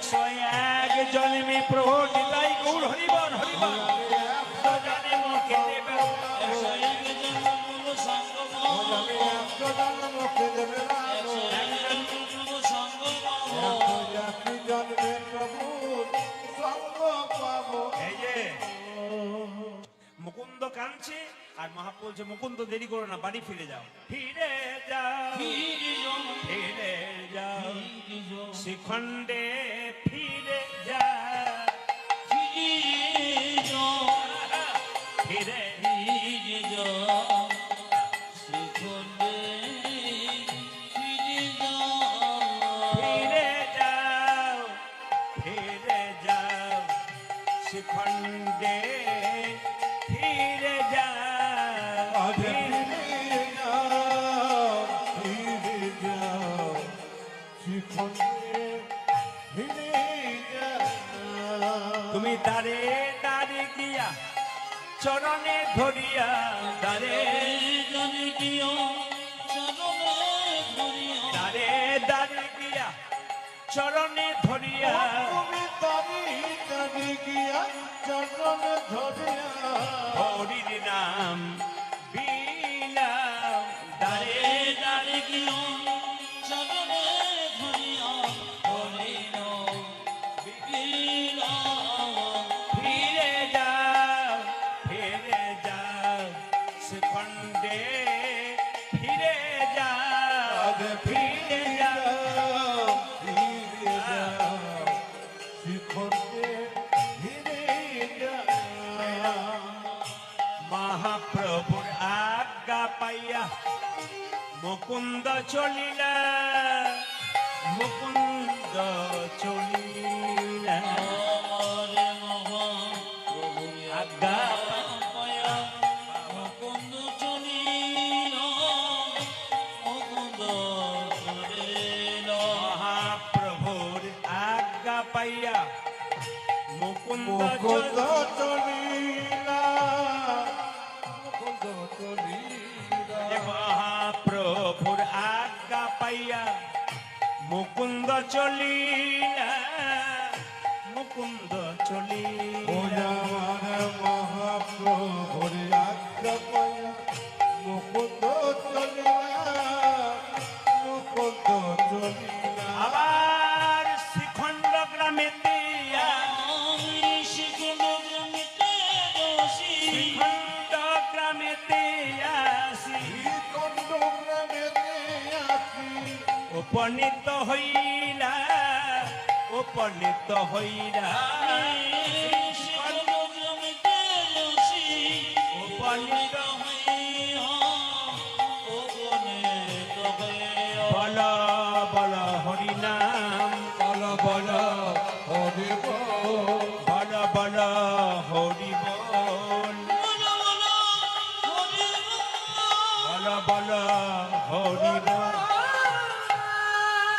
101 জন্মে প্রভু নিতাই গৌর হরিবল হরিবল। 100 জন্ম কেঁদে বেড়াবো, এই যে মুকুন্দ কাঁদছে আর মহাপ্রভু বলছে, মুকুন্দ দেরি করো না, বাড়ি ফিরে যাও, ফিরে যাও, ফিরে যাও, শিখণ্ডে ফিরে যাও, ফিরে ফিরে যাও, ফিরে যাও, শিখণ্ডে ফিরে যাও, তুমি দাঁড়ে দাঁড়ে গিয়া চরণে ধরিয়া, দাঁড়ে দাঁড়ে গিয়া চরণে ধরিয়া, হরির নাম বিলাও, দাঁড়ে দাঁড়ে গিয়া চরণে ধরিয়া, হরির নাম বিলাও, ফিরে যাও, ফিরে যাও, শিখণ্ডে ফিরে যাও, ফিরে যাও, মহাপ্রভুর আজ্ঞা পাইয়া মুকুন্দ চলিলা, মুকুন্দ চলিলা, আজ্ঞা পাইয়া মুকুন্দ চলিলা, মহাপ্রভুর আজ্ঞা পাইয়া মুকুন্দ চলিলা, মহাপ্রভুর আজ্ঞা পাইয়া মুকুন্দ চলিলা, মুকুন্দ চলিলা, মুকুন্দ চলিলা মুকুন্দ চলিলা আবার শ্রীখণ্ড গ্রামেতে শিখল জমিতে বসি শ্রীখণ্ড গ্রামেতে আসি শ্রীখণ্ড গ্রামেতে আসি উপনীত হইলা উপনীত হইলা শিখল জমিতে বসি উপনীত বল বল হরিনাম বল বল হরি বল বল বল হরি বল বল বল হরি বল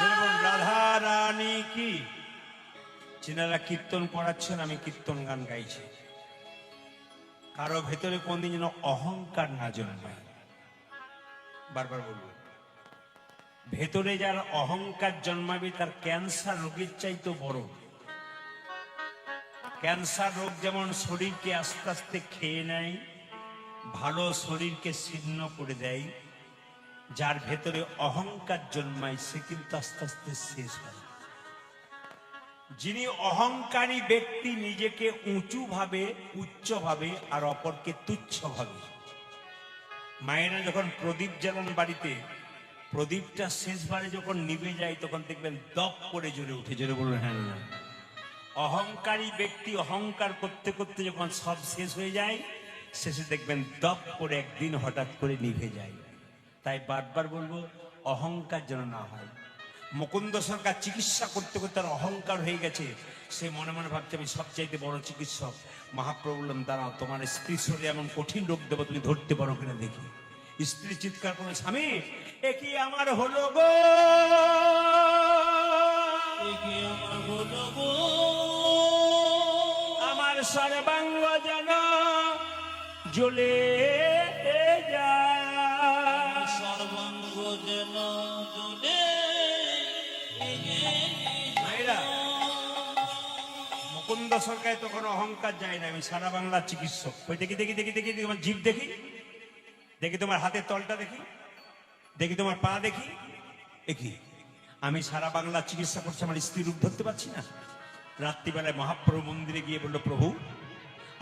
যেমন রাধা রানী কি চিনারা কীর্তন করাচ্ছেন, আমি কীর্তন গান গাইছি। কারো ভেতরে কোনদিন যেন অহংকার না জন্মায়, বারবার বলবো, ভেতরে যার অহংকার জন্মাবে তার ক্যান্সার রোগের চাইতে বড়। ক্যান্সার রোগ যেমন শরীরকে আস্তে আস্তে খেয়ে নেয়, ভালো শরীরকে ছিন্ন করে দেয়, যার ভেতরে অহংকার জন্মায় সে কিন্তু আস্তে আস্তে শেষ হয়। যিনি অহংকারী ব্যক্তি নিজেকে উঁচু ভাবে, উচ্চ ভাবে, আর অপরকে তুচ্ছ ভাবে। মায়েরা যখন প্রদীপ জ্বালান বাড়িতে, প্রদীপটা শেষবারে যখন নিভে যায় তখন দেখবেন দপ করে জ্বলে উঠে, জোরে বলুন হ্যাঁ না। অহংকারী ব্যক্তি অহংকার করতে করতে যখন সব শেষ হয়ে যায়, শেষে দেখবেন দপ করে একদিন হঠাৎ করে নিভে যায়। তাই বারবার বলবো, অহংকার যেন না হয়। মুকুন্দ সরকার চিকিৎসা করতে করতে তার অহংকার হয়ে গেছে, সে মনে মনে ভাবছে আমি সবচাইতে বড় চিকিৎসক। মহাপ্রভু বললেন, দাঁড়াও, তোমার স্ত্রী শরীরে এমন কঠিন রোগ দেবো, তুমি ধরতে পারো কিনা দেখি। স্ত্রী চিৎকার করে, স্বামী এ কি আমার হলো গো, আমার সর্বাঙ্গ যেন জ্বলে যায়, সর্বাঙ্গ যেন জ্বলে মায়েরা। মুকুন্দ সরকার তখন অহংকার যায় না, আমি সারা বাংলার চিকিৎসক। ওই দেখি দেখি দেখি দেখি তোমার জিভ দেখি, দেখি তোমার হাতের তলটা দেখি, দেখি তোমার পা দেখি, দেখি আমি সারা বাংলার চিকিৎসা করছি, আমার স্ত্রী রূপ ধরতে পারছি না। রাত্রিবেলায় মহাপ্রভু মন্দিরে গিয়ে বললো, প্রভু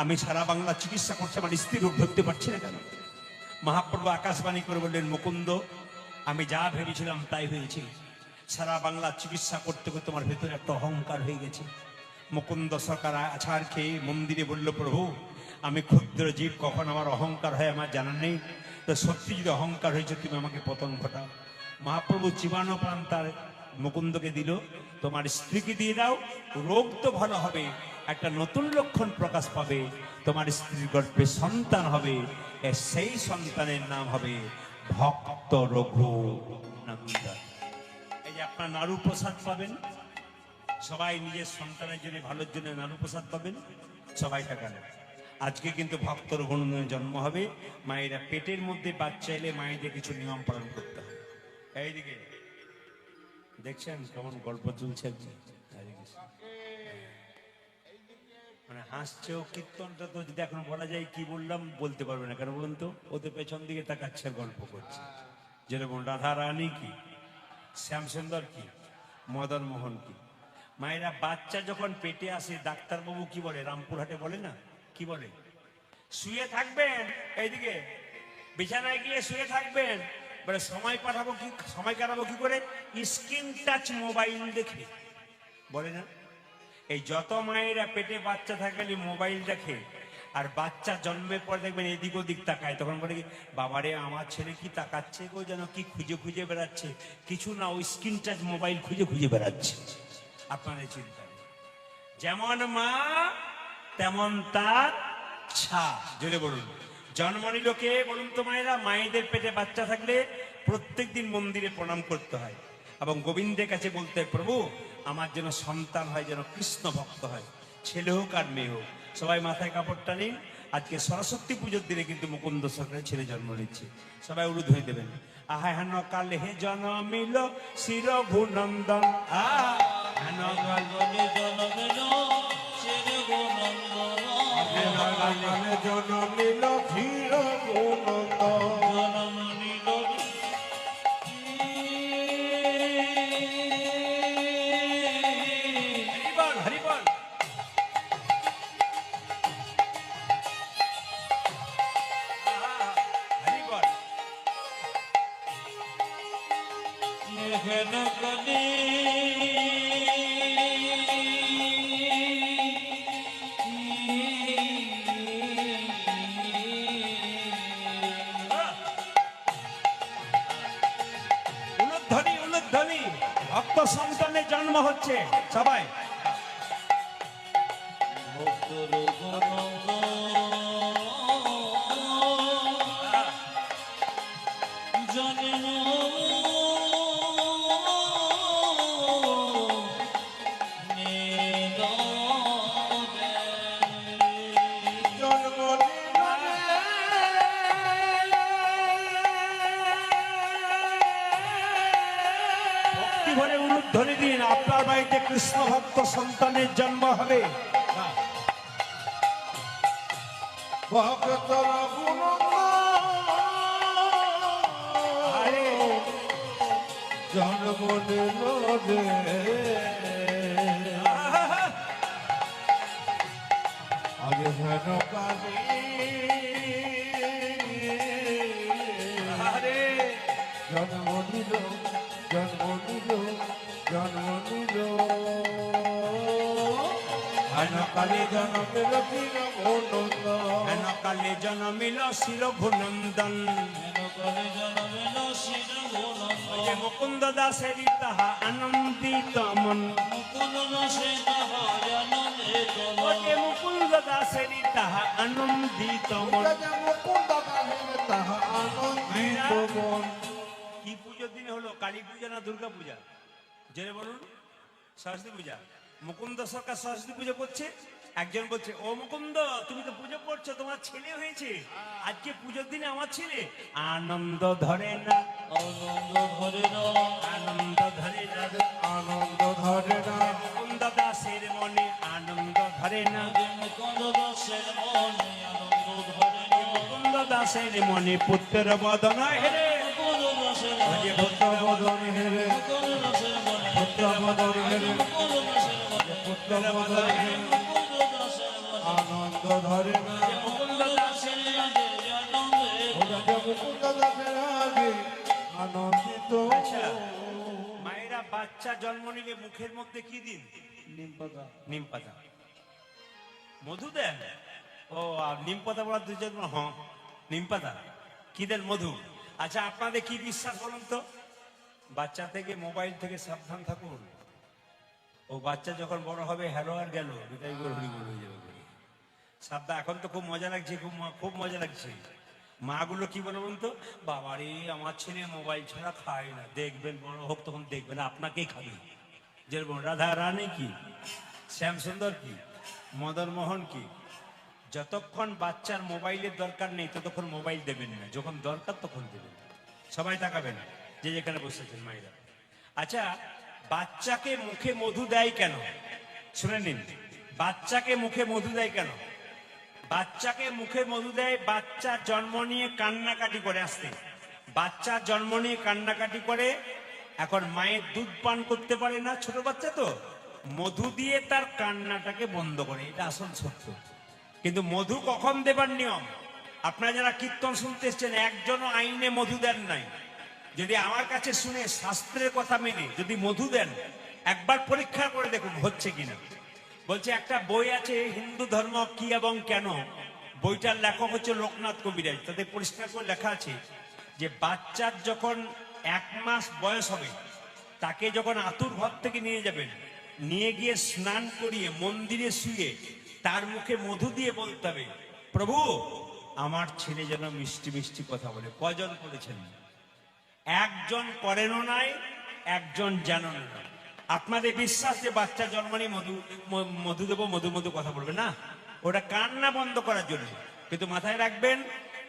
আমি সারা বাংলা চিকিৎসা করছি, আমার স্ত্রী রূপ ধরতে পারছি না কেন? মহাপ্রভু আকাশবাণী করে বললেন, মুকুন্দ আমি যা ভেবেছিলাম তাই হয়েছে। সারা বাংলা চিকিৎসা করতে করতে তোমার ভেতরে একটা অহংকার হয়ে গেছে। মুকুন্দ সরকার আছাড় খেয়ে মন্দিরে বলল, প্রভু আমি ক্ষুদ্র জীব, কখন আমার অহংকার হয় আমার জানা নেই, তো সত্যি যদি অহংকার হয়েছে তুমি আমাকে পতন ঘটাও। মহাপ্রভু চিবানো প্রাণ তার মুকুন্দকে দিল, তোমার স্ত্রীকে দিয়ে দাও, রোগ তো ভালো হবে, একটা নতুন লক্ষণ প্রকাশ পাবে, তোমার স্ত্রীর গর্ভে সন্তান হবে, সেই সন্তানের নাম হবে ভক্ত রঘু নন্দন। এই যে আপনার নাড়ু প্রসাদ পাবেন, সবাই নিজের সন্তানের জন্য, ভালোর জন্য নাড়ু প্রসাদ পাবেন, সবাই টাকা নেবে। আজকে কিন্তু ভক্ত রঘুনন্দনের জন্ম হবে। মায়েরা পেটের মধ্যে বাচ্চা এলে মায়েদের কিছু নিয়ম পালন করতে হবে। এইদিকে দেখছেন কেমন গল্প চলছে, মানে হাসছেও। কীর্তনটা তো যদি এখন বলা যায় কি বললাম বলতে পারবে না, কেন বলুন তো? ওদের পেছন দিকে তাকাচ্ছে, গল্প করছে। যেরকম রাধা রানী কি, শ্যামসুন্দর কি, মদন মোহন কি। মায়েরা বাচ্চা যখন পেটে আসে, ডাক্তারবাবু কি বলে, রামপুরহাটে বলে না, কি বলে? শুয়ে থাকবেন, এইদিকে বিছানায় গিয়ে শুয়ে থাকবেন, বলে সময় পাঠাবো কি, সময় কাটাবো কি করে? স্ক্রিন টাচ মোবাইল দেখে, বলে না? এই যত মায়েরা পেটে বাচ্চা থাকলে মোবাইল দেখে, আর বাচ্চা জন্মের পর দেখবেন এদিক ওদিক তাকায়, তখন বলে কি, বাবারে আমার ছেলে কি তাকাচ্ছে গো, যেন কি খুঁজে খুঁজে বেড়াচ্ছে। কিছু না, ওই স্ক্রিন টাচ মোবাইল খুঁজে খুঁজে বেড়াচ্ছে। আপনাদের চিন্তা, যেমন মা তেমন তার ছা, জোরে বলুন। জন্ম নিল কে বলুন তো মায়েরা? মায়েদের পেটে বাচ্চা থাকলে প্রত্যেকদিন মন্দিরে প্রণাম করতে হয় এবং গোবিন্দের কাছে বলতে হয়, প্রভু আমার যেন সন্তান হয়, যেন কৃষ্ণ ভক্ত হয়, ছেলে হোক আর মেয়ে হোক। সবাই মাথায় কাপড়টা নিন। আজকে সরস্বতী পুজোর দিনে কিন্তু মুকুন্দ সরকারের ছেলে জন্ম নিচ্ছে, সবাই উলুদ হয়ে দেবেন। আহা হেন কালে হে জন্মিল শির ঘুনন্দন, জনমের শ্রী গুণন্দন, কালে জনম নিল ক্ষীর গুণত জনম নিল হরিবল হরিবল। হরিবল। হেন কলি উলুধ্বনি উলুধ্বনি। ভক্ত সন্তানের জন্ম হচ্ছে সবাই। ভক্তর গণগ জন্ম নিল জন্ম ভক্তি ভরে উলুধ্বনি দিন, আপনার বাড়িতে কৃষ্ণ ভক্ত সন্তানের জন্ম হবে। ভক্তর গুণত আরে জন্ম নিল রে আগে হেন কালে আরে জন্ম নিল জন্ম নিল জন্ম নিল হেন কালে জন্ম নিল ক্ষীর গুণত হেন কালে জন্মিল শির ঘুনন্দন। হেন করে জন্মেল শির যে মুকুন্দ দাসের তাহা আনন্দিত মন। মুকুন্দ দাসে তাহার আনন্দিত যে মুকুন্দ দাসের তাহা আনন্দিত মন। মুকুন্দ কাহিনী তাহা আনন্দিত মন কি পুজোর দিনে হলো? কালী পূজা না দুর্গা পূজা? জেনে বলুন। সরস্বতী পূজা। মুকুন্দ সরকার সরস্বতী পুজো করছে। একজন বলছে, ও মুকুন্দ তুমি তো পুজো করছো, তোমার ছেলে হয়েছে, আজকে পুজোর দিনে আমার ছেলে আনন্দ ধরে না। আনন্দ ধরে না আনন্দ ধরে না। আনন্দ ধরে না মুকুন্দ দাসের মনে আনন্দ ধরে না। মুকুন্দ দাসের মনে আনন্দ ধরে না মুকুন্দ দাসের মনে পুত্র বদন হেরে। মুকুন্দ দাসের যে মনে পুত্র বদন হেরে মুকুন্দ দাসের মনে পুত্র বদন হেরে মুকুন্দ দাসের মনে পুত্র বদন হেরে মুকুন্দ দাসের মনে আনন্দ ধরে না মুকুন্দ দাসের আনন্দে আনন্দে ওরা যে মুকুন্দ দাসের আগে আনন্দিত আচ্ছা, মায়েরা বাচ্চা জন্ম নিলে মুখের মধ্যে কি দিন? নিম পাতা। মধু দেন? ও আর নিম পাতা বলার দুজন, হ্যাঁ নিম পাতা। কি দেন? মধু। আচ্ছা, আপনাদের কি বিশ্বাস বলুন তো? বাচ্চা থেকে মোবাইল থেকে সাবধান থাকুন। ও বাচ্চা যখন বড় হবে হ্যালো আর গেল দুটাই করে হরিবল হয়ে যাবে। সাবধান। এখন তো খুব মজা লাগছে, খুব মজা লাগছে। মাগুলো কি বলে বলুন তো? বাবারে আমার ছেলে মোবাইল ছাড়া খায় না, দেখবেন বড় হোক তখন দেখবেন আপনাকেই খাবে। যেরকম রাধা রানী কি, শ্যামসুন্দর কি, মদন মোহন কি, যতক্ষণ বাচ্চার মোবাইলের দরকার নেই ততক্ষণ মোবাইল দেবেন না, যখন দরকার তখন দেবেন। সবাই তাকাবেন যে যেখানে বসেছেন মায়েরা। আচ্ছা, বাচ্চাকে মুখে মধু দেয় কেন? শুনে নিন, বাচ্চাকে মুখে মধু দেয় কেন? বাচ্চাকে মুখে মধু দেয় বাচ্চা জন্ম নিয়ে কান্নাকাটি করে আসতে। বাচ্চা জন্ম নিয়ে কান্নাকাটি করে, এখন মায়ের দুধ পান করতে পারে না, ছোট বাচ্চা তো, মধু দিয়ে তার কান্নাটাকে বন্ধ করে। এটা আসল সত্য। কিন্তু মধু কখন দেবার নিয়ম? আপনারা যারা কীর্তন শুনতে এসছেন, একজনও আইনে মধু দেন নাই। যদি আমার কাছে শুনে শাস্ত্রের কথা মেনে যদি মধু দেন, একবার পরীক্ষা করে দেখুন হচ্ছে কিনা। বলছে একটা বই আছে হিন্দু ধর্ম কি এবং কেন, বইটার লেখক হচ্ছে লোকনাথ কবিরাজ। তাদের পরিষ্কার করে লেখা আছে যে বাচ্চার যখন 1 মাস বয়স হবে, তাকে যখন আতুর ঘর থেকে নিয়ে যাবেন, নিয়ে গিয়ে স্নান করিয়ে মন্দিরে শুয়ে তার মুখে মধু দিয়ে বলতে হবে, প্রভু আমার ছেলে যেন মিষ্টি মিষ্টি কথা বলে। কজন করেছেন? একজন করেনও নাই, একজন জানেন না। আপনাদের বিশ্বাস যে বাচ্চা জন্মানি মধু দেবো, মধু মধু কথা বলবে না, ওটা কান্না বন্ধ করার জন্য। কিন্তু মাথায় রাখবেন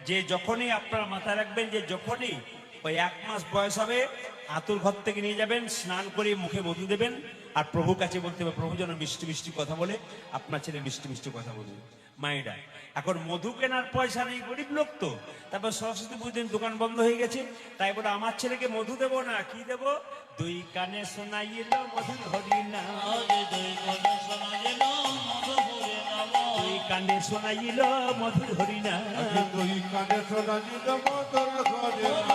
যে যখনই আপনারা মাথায় রাখবেন যে যখনই ওই 1 মাস বয়স হবে, আতুর ঘর থেকে নিয়ে যাবেন, স্নান করে মুখে মধু দেবেন, আর প্রভুর কাছে বলতে হবে প্রভু যেন মিষ্টি মিষ্টি কথা বলে, আপনার ছেলে মিষ্টি মিষ্টি কথা বলবে। মায়েরা এখন মধু কেনার পয়সা নেই, গরিব লোক তো। তারপর সরস্বতী পুজোর দোকান বন্ধ হয়ে গেছে, তাই বলে আমার ছেলেকে মধু দেবো না, কি দেবো? দুই কানে শোনাইল মধুর হরিনাম, দুই কানে শোনাইল মধুর নাম, দুই কানে শোনাইল মধুর হরিনাম, দুই কানে শোনাইল মধুর হরিনাম,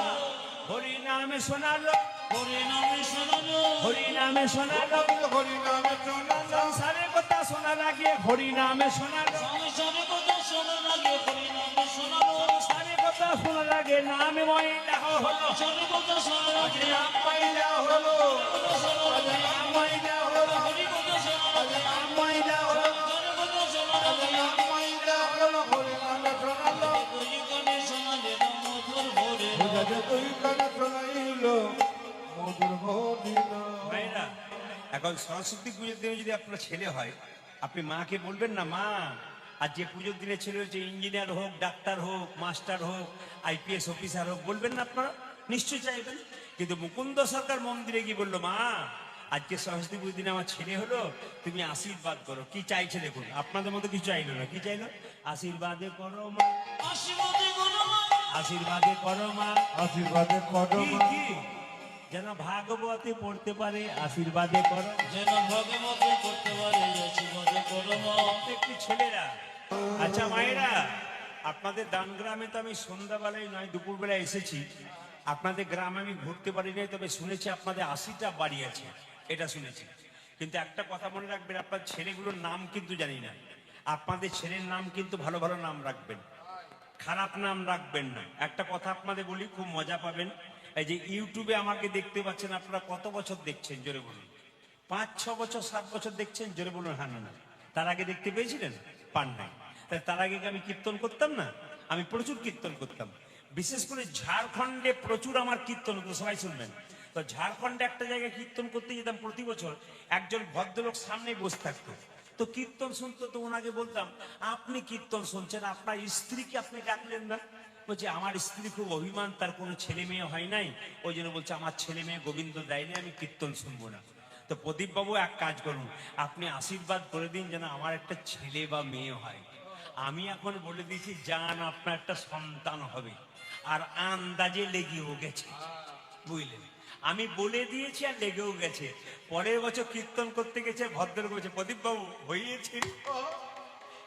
হরিনামে শোনালো, হরিনামে শোনালো, হরিনামে শোনালো, হরিনামে শোনালো, সংসারের কথা শোনা লাগে হরিনামে শোনালো, সংসারে কথা শোনা লাগে হরিনামে শোনালো, সংসারের কথা শোনা লাগে নামে ময়লা হলো, সংসারে কথা শোনা লাগে নাম পাইলা হলো, নাম পাইলা হলো, হরি কথা শোনা লাগে, নাম পাইলা হলো, হরি কথা শোনা লাগে, নাম পাইলা হলো, হরিনামে শোনালো, দুই কানে শোনাইল মধুর হরিনাম। বুঝাতে দুই কানে শোনাইল মধুর হরিনাম। ভাইরা, এখন সরস্বতী পুজোর দিনে যদি আপনার ছেলে হয়, আপনি মাকে বলবেন না, মা আর যে পুজোর দিনে ছেলে হচ্ছে ইঞ্জিনিয়ার হোক, ডাক্তার হোক, মাস্টার হোক, আইপিএস অফিসার হোক, বলবেন না আপনারা? নিশ্চয়ই চাইবেন। কিন্তু মুকুন্দ সরকার মন্দিরে গিয়ে বললো, মা আজকে সরস্বতী পুজোর দিনে আমার ছেলে হলো, তুমি আশীর্বাদ করো। কি চাইছে দেখুন, আপনাদের মতো কিছু চাইলো না, কি চাইলো? আশীর্বাদে করো মা, আশীর্বাদে করো মা, আশীর্বাদে করো মা, আশীর্বাদে করো কি মা, কি যেন ভাগবতে পড়তে পারে, আশীর্বাদে করো। যেন ভগবতে করতে পারে, আশীর্বাদে করো মা। একটু ছেলেরা, আচ্ছা মায়েরা, আপনাদের দান গ্রামে তো আমি সন্ধ্যাবেলায় নয় দুপুরবেলায় এসেছি। আপনাদের গ্রামে আমি ঘুরতে পারি নাই, তবে শুনেছি আপনাদের 80টা বাড়ি আছে, এটা শুনেছি। কিন্তু একটা কথা মনে রাখবেন, আপনার ছেলেগুলোর নাম কিন্তু জানি না। আপনাদের ছেলের নাম কিন্তু ভালো ভালো নাম রাখবেন, খারাপ নাম রাখবেন না। একটা কথা আপনাদের বলি, খুব মজা পাবেন। এই যে ইউটিউবে আমাকে দেখতে পাচ্ছেন, আপনারা কত বছর দেখছেন জোরে বলুন? 5-6 বছর 7 বছর দেখছেন, জোরে বলুন হ্যাঁ না? তার আগে দেখতে পেয়েছিলেন? পান নাই। তার আগে কি আমি কীর্তন করতাম না? আমি প্রচুর কীর্তন করতাম, বিশেষ করে ঝাড়খণ্ডে প্রচুর আমার কীর্তন হতো, সবাই শুনবেন তো। ঝাড়খণ্ডে একটা জায়গায় কীর্তন করতে যেতাম প্রতি বছর, একজন ভদ্রলোক সামনে বসে থাকতো, তো কীর্তন শুনতো। তো ওনাকে বলতাম, আপনি কীর্তন শুনছেন, আপনার স্ত্রীকে আপনি ডাকলেন না? বলছে, আমার স্ত্রী খুব অভিমান, তার কোনো ছেলে মেয়ে হয় নাই, ওই জন্য বলছে আমার ছেলে মেয়ে গোবিন্দ দেয়নি, আমি কীর্তন শুনবো না। তো প্রদীপ বাবু এক কাজ করুন, আপনি আশীর্বাদ করে দিন যেন আমার একটা ছেলে বা মেয়ে হয়। আমি এখন বলে দিয়েছি, জান আপনার একটা সন্তান হবে, আর আন্দাজে লেগেও গেছে, বুঝলেন? আমি বলে দিয়েছি আর লেগেও গেছে। পরের বছর কীর্তন করতে গেছে, ভদ্রলোক বলছে, প্রদীপ বাবু হয়েছে?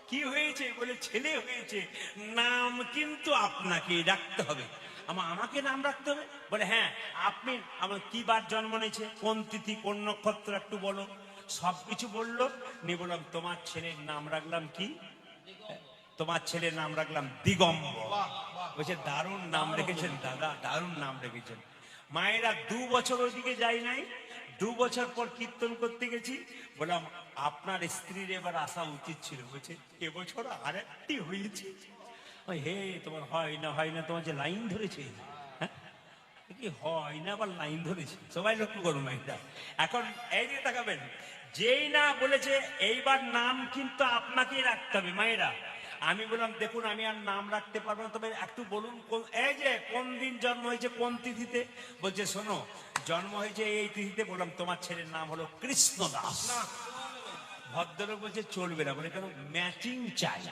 কি হয়েছে? বলে, ছেলে হয়েছে, নাম কিন্তু আপনাকে রাখতে হবে। আমাকে নাম রাখতে হবে? বলে, হ্যাঁ। আপনি আমার কি বার জন্ম নিয়েছে, কোন তিথি, কোন নক্ষত্র, একটু বলো। সবকিছু বললো। নিয়ে বললাম, তোমার ছেলের নাম রাখলাম কি? তোমার ছেলের নাম রাখলাম দিগম্বর। বলছে, দারুণ নাম রেখেছেন দাদা, দারুণ নাম রেখেছেন। মায়েরা 2 বছর ওইদিকে যাই নাই, 2 বছর পর কীর্তন করতে গেছি। বললাম, আপনার স্ত্রীর এবার আসা উচিত ছিল। বলছে, এবছর আরেকটি হয়েছে। হে, তোমার হয় না হয় না, তোমার যে লাইন ধরেছে, হ্যাঁ কি হয় না আবার লাইন ধরেছে। সবাই লক্ষ্য করুন মাইটা। এখন এই দিকে তাকাবেন, যেই না বলেছে এইবার নাম কিন্তু আপনাকেই রাখতে হবে। মায়েরা, আমি বললাম, দেখুন আমি আর নাম রাখতে পারবো না, তবে একটু বলুন এই যে কোন দিন জন্ম হয়েছে, কোন তিথিতে। বলছে, শোনো, জন্ম হয়েছে এই তিথিতে। বললাম, তোমার ছেলের নাম হলো কৃষ্ণদাস। ভদ্রলোক বলছে, চলবে না। বলে, কেন? ম্যাচিং চাই।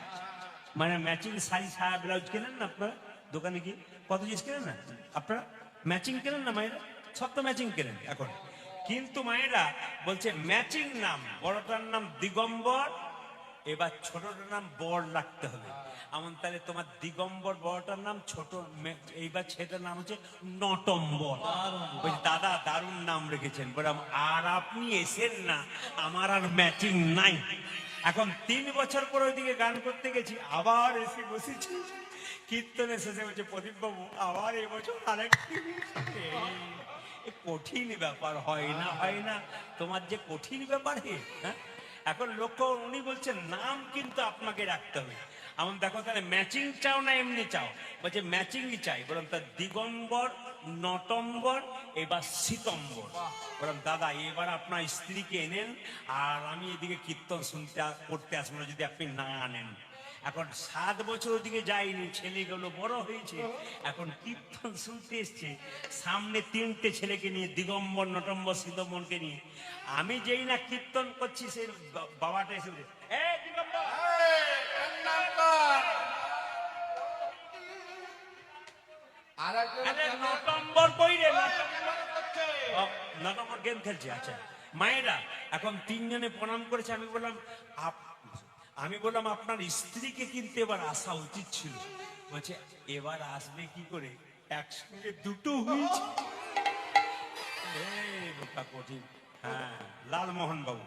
মানে ম্যাচিং শাড়ি, সায়া, ব্লাউজ কেনেন না আপনারা দোকানে গিয়ে? কত জিনিস কেনেন না আপনারা? ম্যাচিং কেনেন না মায়েরা? সব তো ম্যাচিং কেনেন এখন। কিন্তু মায়েরা বলছে, ম্যাচিং নাম, বড়টার নাম দিগম্বর, এবার ছোটটার নাম বর রাখতে হবে। এমন তাহলে তোমার দিগম্বর বড়টার নাম, ছোট এইবার ছেলেটার নাম হচ্ছে নটম্বর। বলছি, দাদা দারুণ নাম রেখেছেন। বললাম, আর আপনি এসেন না, আমার আর ম্যাচিং নাই। এখন 3 বছর পর ওইদিকে গান করতে গেছি, আবার এসে বসেছি। কীর্তনের শেষে বলছে, প্রদীপ বাবু আবার এবছর আরেকটি। কঠিন ব্যাপার, হয় না হয় না, তোমার যে কঠিন ব্যাপার। হ্যাঁ, এখন লক্ষ্য, উনি বলছেন নাম কিন্তু আপনাকে রাখতে হবে। এমন দেখো, তাহলে ম্যাচিং চাও না এমনি চাও? বলছে, ম্যাচিংই চাই। বললাম, তা দিগম্বর, নটম্বর, এবার শীতম্বর। বললাম, দাদা এবার আপনার স্ত্রীকে এনেন, আর আমি এদিকে কীর্তন শুনতে করতে আসবো না যদি আপনি না আনেন। এখন 7 বছর ওদিকে যায়নি, ছেলেগুলো বড় হয়েছে, এখন কীর্তন শুনতে এসছে। সামনে 3টে ছেলেকে নিয়ে, দিগম্বর, নটম্বর, শীতম্বরকে নিয়ে। আমি যেই না কীর্তন করছি, সে বাবাটা এসে বলছে, দিগম্বর, আর একজন আরে 9 নম্বর কই রে? 9 নম্বর গেম খেলছে। আচ্ছা মায়েরা এখন তিনজনে প্রণাম করেছে। আমি বললাম আপনার স্ত্রীকে কিন্তু এবার আসা উচিত ছিল। বলছে এবার আসবে কি করে, একসঙ্গে দুটো হয়েছে। এই বোকা কঠিন। হ্যাঁ, লালমোহন বাবু।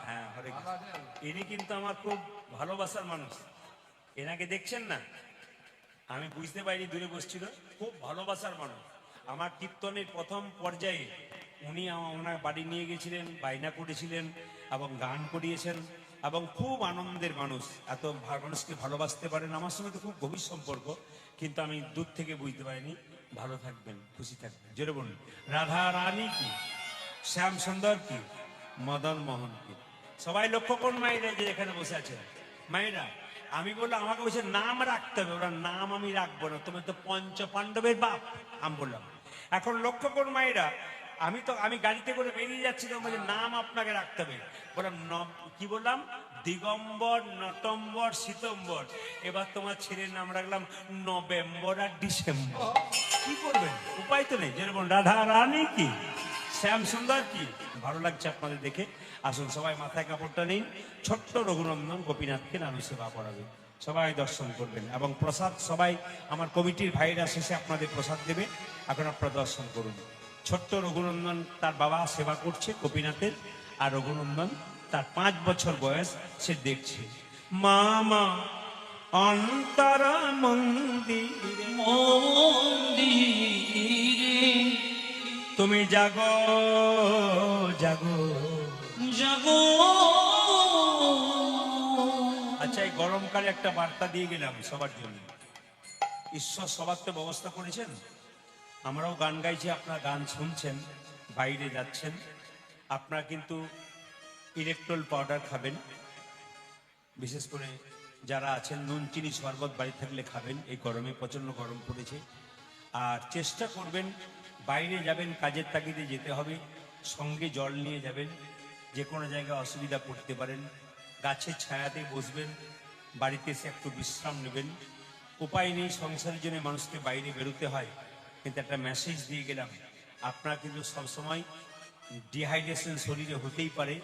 হ্যাঁ, হরে কৃষ্ণ। ইনি কিন্তু আমার খুব ভালোবাসার মানুষ। এনাকে দেখছেন না? আমি বুঝতে পারিনি, দূরে বসছিল। খুব ভালোবাসার মানুষ। আমার কীর্তনের প্রথম পর্যায়ে উনি ওনার বাড়ি নিয়ে গেছিলেন, বায়না করেছিলেন এবং গান করিয়েছেন এবং খুব আনন্দের মানুষ। এত মানুষকে ভালোবাসতে পারেন। আমার সঙ্গে তো খুব গভীর সম্পর্ক, কিন্তু আমি দূর থেকে বুঝতে পারিনি। ভালো থাকবেন, খুশি থাকবেন। জোরে বলুন রাধা রানী কি, শ্যাম সুন্দর কি, মদন মোহন কি। সবাই লক্ষ্য করুন মায়েরা যে এখানে বসে আছে মায়েরা। আমি বললাম আমাকে বলছে নাম রাখতে হবে। ওরা নাম আমি রাখবো না, তুমি তো পঞ্চ পাণ্ডবের বাপ। আমি বললাম এখন লক্ষ্য করুন মায়েরা, আমি গাড়িতে করে বেরিয়ে যাচ্ছি, তো বলছে নাম আপনাকে রাখতে হবে। বললাম কি বললাম, দিগম্বর, নটম্বর, শীতম্বর। এবার তোমার ছেলের নাম রাখলাম নভেম্বর আর ডিসেম্বর। কি করবেন, উপায় তো নেই। যেরকম রাধা রানী কি, শ্যাম সুন্দর কি। ভালো লাগছে আপনাদের দেখে। আসুন সবাই মাথায় কাপড়টা নিন। ছোট্ট রঘুনন্দন গোপীনাথকে নাম সেবা করাবে, সবাই দর্শন করবেন এবং প্রসাদ সবাই আমার কমিটির ভাইরা শেষে আপনাদের প্রসাদ দেবে। এখন আপনারা দর্শন করুন। ছোট্ট রঘুনন্দন তার বাবা সেবা করছে গোপীনাথের, আর রঘুনন্দন তার 5 বছর বয়স, সে দেখছে মামা অন্তরা মন্দিরে মন্দিরে তুমি জাগো জাগো জাগো। আচ্ছা এই গরমকালে একটা বার্তা দিয়ে গেলাম সবার জন্য। ঈশ্বর সবার তো ব্যবস্থা করেছেন, আমরাও গান গাইছি, আপনারা গান শুনছেন, বাইরে যাচ্ছেন। আপনারা কিন্তু ইলেকট্রল পাউডার খাবেন, বিশেষ করে যারা আছেন নুন চিনি শরবত বাড়ি থাকলে খাবেন। এই গরমে প্রচন্ড গরম পড়েছে। আর চেষ্টা করবেন বাইরে যাবেন, কাজের তাগিদে যেতে হবে, সঙ্গে জল নিয়ে যাবেন। যে কোনো জায়গায় অসুবিধা পড়তে পারেন, গাছের ছায়াতে বসবেন, বাড়িতে এসে একটু বিশ্রাম নেবেন। উপায় নেই, সংসারের জন্য মানুষকে বাইরে বেরোতে হয়। কিন্তু একটা মেসেজ দিয়ে গেলাম, আপনারা কিন্তু সবসময় ডিহাইড্রেশন শরীরে হতেই পারে,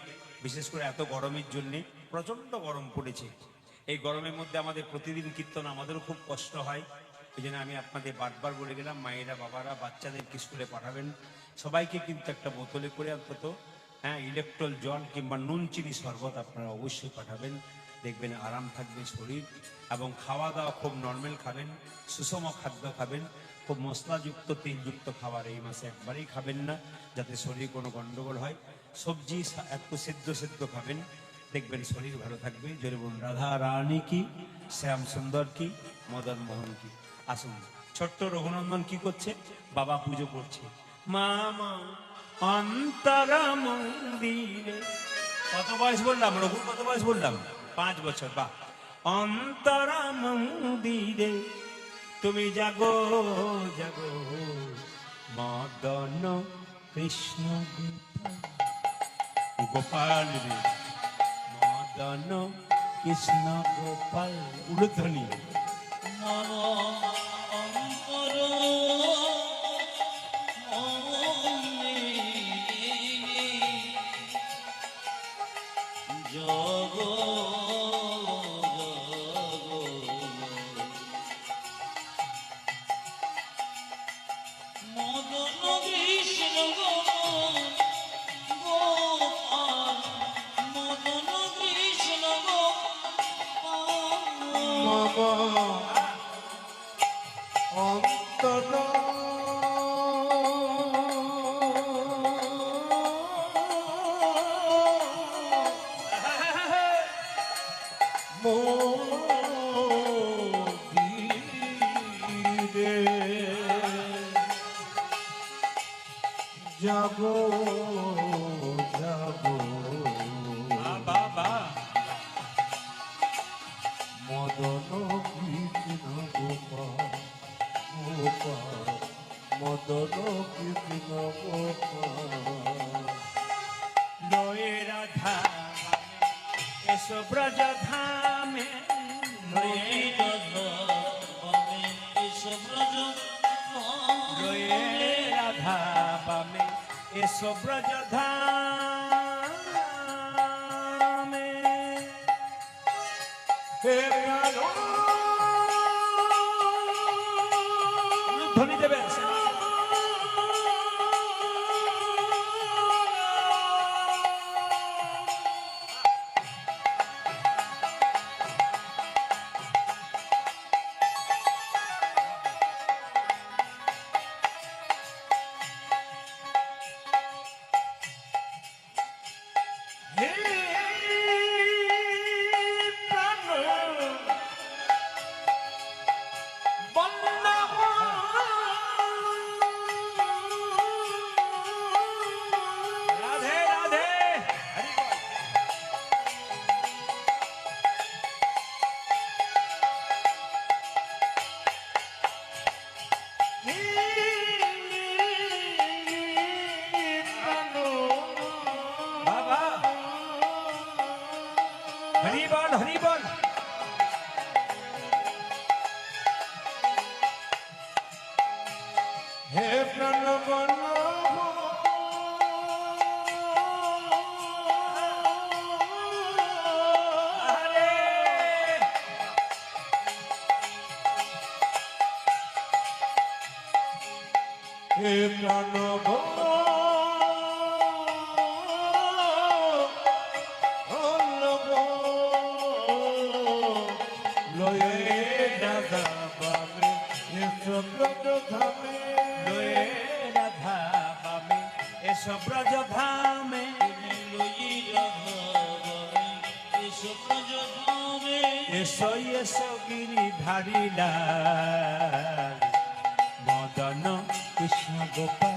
বিশেষ করে এত গরমের জন্যে। প্রচণ্ড গরম পড়েছে। এই গরমের মধ্যে আমাদের প্রতিদিন কীর্তন, আমাদেরও খুব কষ্ট হয়। এই জন্য আমি আপনাদের বারবার বলে গেলাম, মায়েরা বাবারা বাচ্চাদেরকে স্কুলে পাঠাবেন, সবাইকে কিন্তু একটা বোতলে করে অন্তত ইলেকট্রল জল কিংবা নুন চিনি শরবত আপনারা অবশ্যই পাঠাবেন। দেখবেন আরাম থাকবে শরীর। এবং খাওয়া দাওয়া খুব নর্মাল খাবেন, সুষম খাদ্য খাবেন। খুব মশলাযুক্ত তেলযুক্ত খাবার এই মাসে একবারেই খাবেন না, যাতে শরীরে কোনো গন্ডগোল হয়। সবজি একটু সেদ্ধ খাবেন, দেখবেন শরীর ভালো থাকবে। জোরে বলুন রাধা রানী কি, শ্যাম সুন্দর কি, মদন মোহন কি। আসুন ছোট্ট রঘুনন্দন কি করছে, বাবা পুজো করছে। মামা অন্তরা মন্দিরে, কত বয়স বললাম, রঘুর কত বয়স বললাম, 5 বছর। বা অন্তরা মন্দিরে তুমি জাগো জাগো মদন কৃষ্ণ গোপাল রে, মদন কৃষ্ণ গোপাল। উলুধ্বনি নব অন্তর মন্দিরে জগ মদন কৃষ্ণ গোপাল, মদন কৃষ্ণ গোপাল। অন্তর মন্দিরে যাবো যাবো বাবা মদন কৃষ্ণ গোপাল গোপাল, মদন কৃষ্ণ গোপাল। লয়ে রাধা এসো ব্রজ ধামে, নয়ে রাধা এসো ব্রজ রাধা বামে এসো ব্রজধামে। হে প্রাণ ধ্বনি দেবেন। হে প্রাণ বল্লভ রাধে রাধে হরি বল। হে প্রাণ বাবা হরি বল হরি বল। হে প্রাণ বল্লভ আরে হে প্রাণ বল্লভ লয়ে দাদা বাবে এসো ব্রজধামে লয়ে রাধা বামে এসো ব্রজধামে। এসো এসো গিরিধারী লাল মদন কৃষ্ণ গোপাল।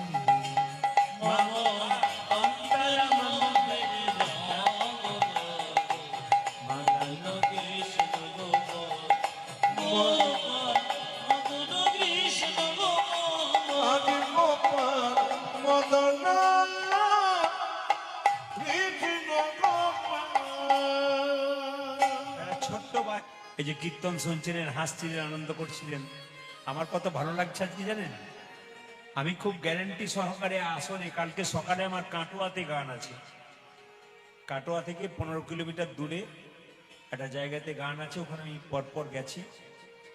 আদি গোপাল মদন কৃষ্ণ গোপাল। একটা ছোট্ট এই যে কীর্তন শুনছিলেন, হাসছিলেন, আনন্দ করছিলেন, আমার কত ভালো লাগছে আজকে জানেন। আমি খুব গ্যারান্টি সহকারে আসলে কালকে সকালে আমার কাটোয়াতে গান আছে। কাটোয়া থেকে 15 কিলোমিটার দূরে একটা জায়গাতে গান আছে, ওখানে আমি পরপর গেছি।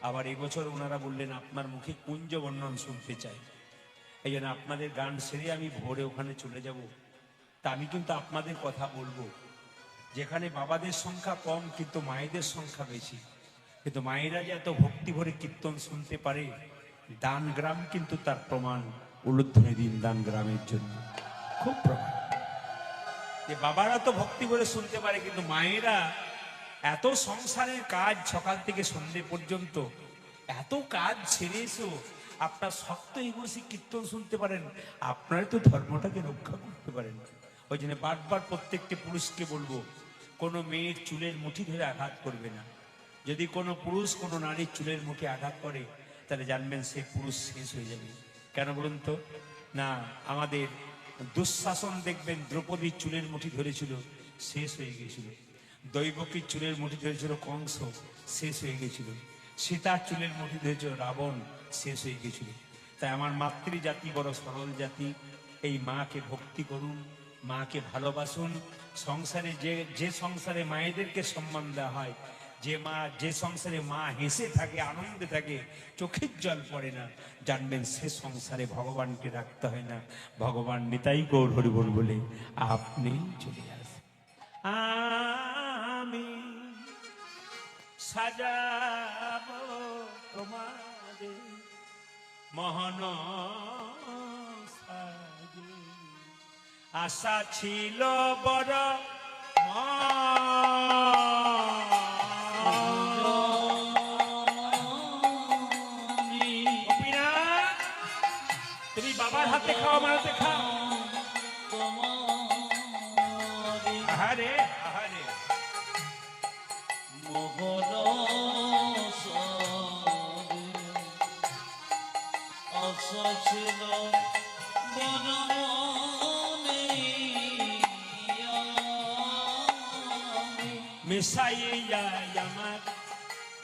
আবার এবছর ওনারা বললেন আপনার মুখে কুঞ্জ বর্ণন শুনতে চাই, এই জন্য আপনাদের গান সেরে আমি ভোরে ওখানে চলে যাব। তা আমি কিন্তু আপনাদের কথা বলবো, যেখানে বাবাদের সংখ্যা কম কিন্তু মায়েদের সংখ্যা বেশি, কিন্তু মায়েরা যে এত ভক্তি ভরে কীর্তন শুনতে পারে, দান গ্রাম কিন্তু তার প্রমাণ। উলুধ্বনি দিন দান গ্রামের জন্য খুব প্রমাণ যে বাবারা তো ভক্তি ভরে শুনতে পারে, কিন্তু মায়েরা এত সংসারের কাজ সকাল থেকে সন্ধে পর্যন্ত এত কাজ ছেড়ে এসেও আপনার শক্ত বসে কীর্তন শুনতে পারেন, আপনারা তো ধর্মটাকে রক্ষা করতে পারেন। ওই জন্য বারবার প্রত্যেকটি পুরুষকে বলবো, কোনো মেয়ের চুলের মুঠি ধরে আঘাত করবে না। যদি কোনো পুরুষ কোনো নারীর চুলের মুঠি আঘাত করে, তাহলে জানবেন সেই পুরুষ শেষ হয়ে যাবে। কেন বলুন তো? না, আমাদের দুঃশাসন দেখবেন দ্রৌপদীর চুলের মুঠি ধরেছিল, শেষ হয়ে গেছিল। দৈবকীর চুলের মুঠি ধরেছিল কংস, শেষ হয়ে গেছিল। সীতার চুলের মুঠি ধরেছিল রাবণ, শেষ হয়ে গেছিল। তাই আমার মাতৃজাতি বড় সরল জাতি, এই মাকে ভক্তি করুন, মাকে ভালোবাসুন। সংসারে যে সংসারে মায়েদেরকে সম্মান দেওয়া হয়, যে সংসারে মা হেসে থাকে, আনন্দে থাকে, চোখের জল পড়ে না, জানবেন সে সংসারে ভগবানকে রাখতে হয় না। ভগবান নিতাই গৌর হরি বল বলে আপনি চলে আসেন। আমি সাজাবো তোমাদের মহন সাজে, আশা ছিল বড় তুমি বাবার হাতে খাও, আমার হাতে খাও। আহারে আহারে মোহন আশা ছিল মিশাইয়া আমার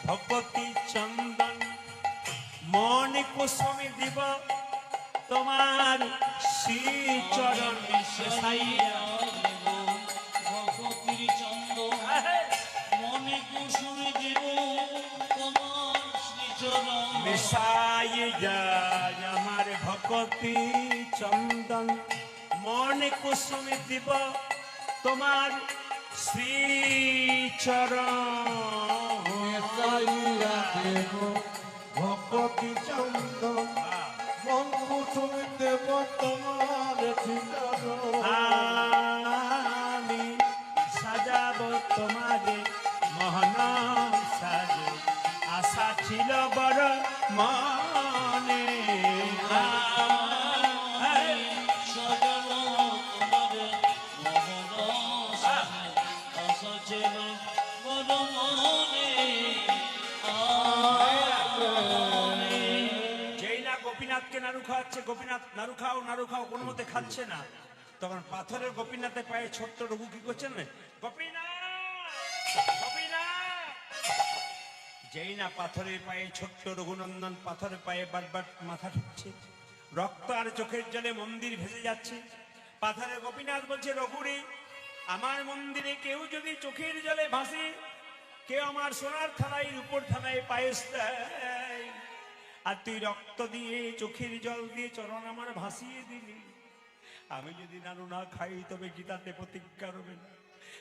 ভগবতী চন্দন মন কুসুমে দিব তোমার শ্রীচরণ সাইয়া ভগতির চন্দ মনে কুসুমে দেব তোমার শ্রীচরণ মিশাই যায় আমার ভকতি চন্দন মনে কুসুমে দিব তোমার শ্রীচরণ সাইয়া দেব ভক্তি চন্দন মন কুসুমে দেব তোমার ঠিকানা আমি সাজাবো তোমারে মোহন সাজে আশা ছিল বড় মনে সাজাবো তোমারে মোহন সাজে আশা ছিল বড় মনে যেই না গোপীনাথকে নাড়ু খাওয়াচ্ছে গোপীনাথ নাড়ু খাও কোনো মতে খাচ্ছে না তখন পাথরের গোপীনাথের পায়ে ছোট্ট রঘু কি করছেন যেই না পাথরের পায়ে ছোট্ট রঘুনন্দন পাথরের পায়ে বারবার মাথা ঠুকছে রক্ত আর চোখের জলে মন্দির ভেসে যাচ্ছে পাথরের গোপীনাথ বলছে রঘুরে আমার মন্দিরে কেউ যদি চোখের জলে ভাসে কেউ আমার সোনার থালায় উপর থালায় পায়েস দেয় আর তুই রক্ত দিয়ে চোখের জল দিয়ে চরণ আমার ভাসিয়ে দিলি আমি যদি নাড়ু না খাই তবে গীতাতে প্রতিজ্ঞা রবে না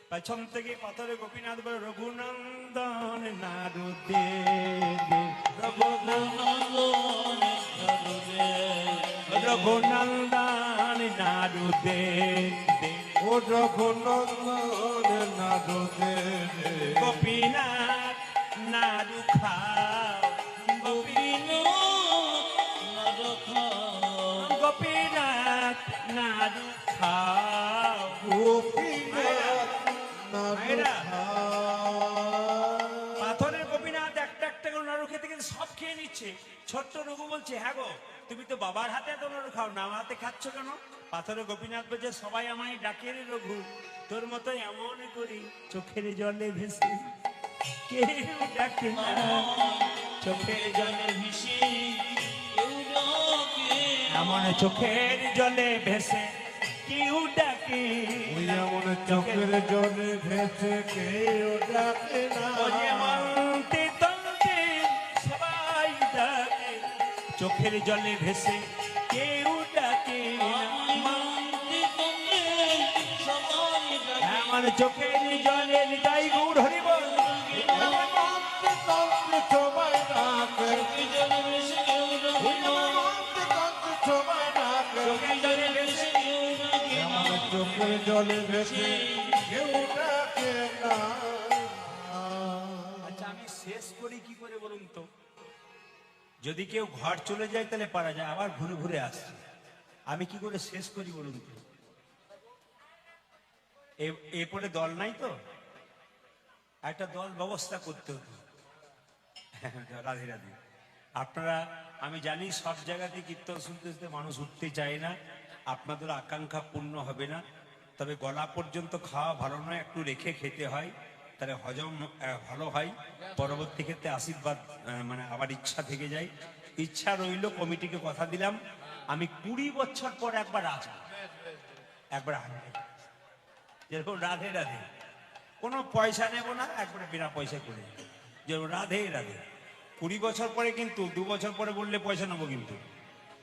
পেছন থেকে পাথরে গোপীনাথ বলে রঘুনন্দন নাড়ু দে রঘুনন্দন নাড়ু দে ও রঘুনন্দন নাড়ু দে গোপীনাথ নাড়ু খাও গোপীনাথ নাড়ু খাও গোপীনাথ নাড়ু মায়েরা। খাও। পাথরের গোপীনাথ একটা একটা করে নাড়ু খেতে খেতে সব খেয়ে নিচ্ছে ছোট্ট রঘু বলছে হ্যাঁ গো তুমি তো বাবার হাতে এত নাড়ু খাও না আমার হাতে খাচ্ছ কেন পাথরের গোপীনাথ বলছে সবাই আমায় ডাকে রে রঘু তোর মতো এমন করি চোখের জলে ভেসে কেউ ডাকে না চোখের জলে মিশে কেউ ডাকে এমন চোখের জলে ভেসে কেউ ডাকে ওই এমন চোখের জলে ভেসে কেউ ডাকে না ও যেমন তেতন্তে সবাই ডাকে চোখের জলে ভেসে কেউ ডাকে না। এমন চোখের জলে হৃদয় গৌর হরিব এমন তন্ত্রে তন্ত্রে সবাই ডাকে তন্ত্রে তন্ত্রে সবাই ডাকে চোখের জলে ভেসে এমন চোখের জলে ভেসে কেউ ডাকে না আচ্ছা আমি শেষ করি কি করে বলুন তো যদি কেউ ঘর চলে যায় তাহলে পারা যায় আবার ঘুরে ঘুরে আসছে আমি কি করে শেষ করি বলুন তো এরপরে দল নাই তো একটা দল ব্যবস্থা করতে হতো রাধে রাধে আপনারা আমি জানি সব জায়গাতে কীর্তন শুনতে শুনতে মানুষ উঠতে চায় না আপনাদের আকাঙ্ক্ষা পূর্ণ হবে না তবে গলা পর্যন্ত খাওয়া ভালো নয় একটু রেখে খেতে হয় তাহলে হজম ভালো হয় পরবর্তী ক্ষেত্রে আশীর্বাদ মানে আবার ইচ্ছা থেকে যায় ইচ্ছা রইল কমিটিকে কথা দিলাম আমি 20 বছর পর একবার আসবো একবার আসবো যেরকম রাধে রাধে কোনো পয়সা নেব না একবারে বিনা পয়সা করে যেরকম রাধে রাধে 20 বছর পরে কিন্তু 2 বছর পরে বললে পয়সা নেবো কিন্তু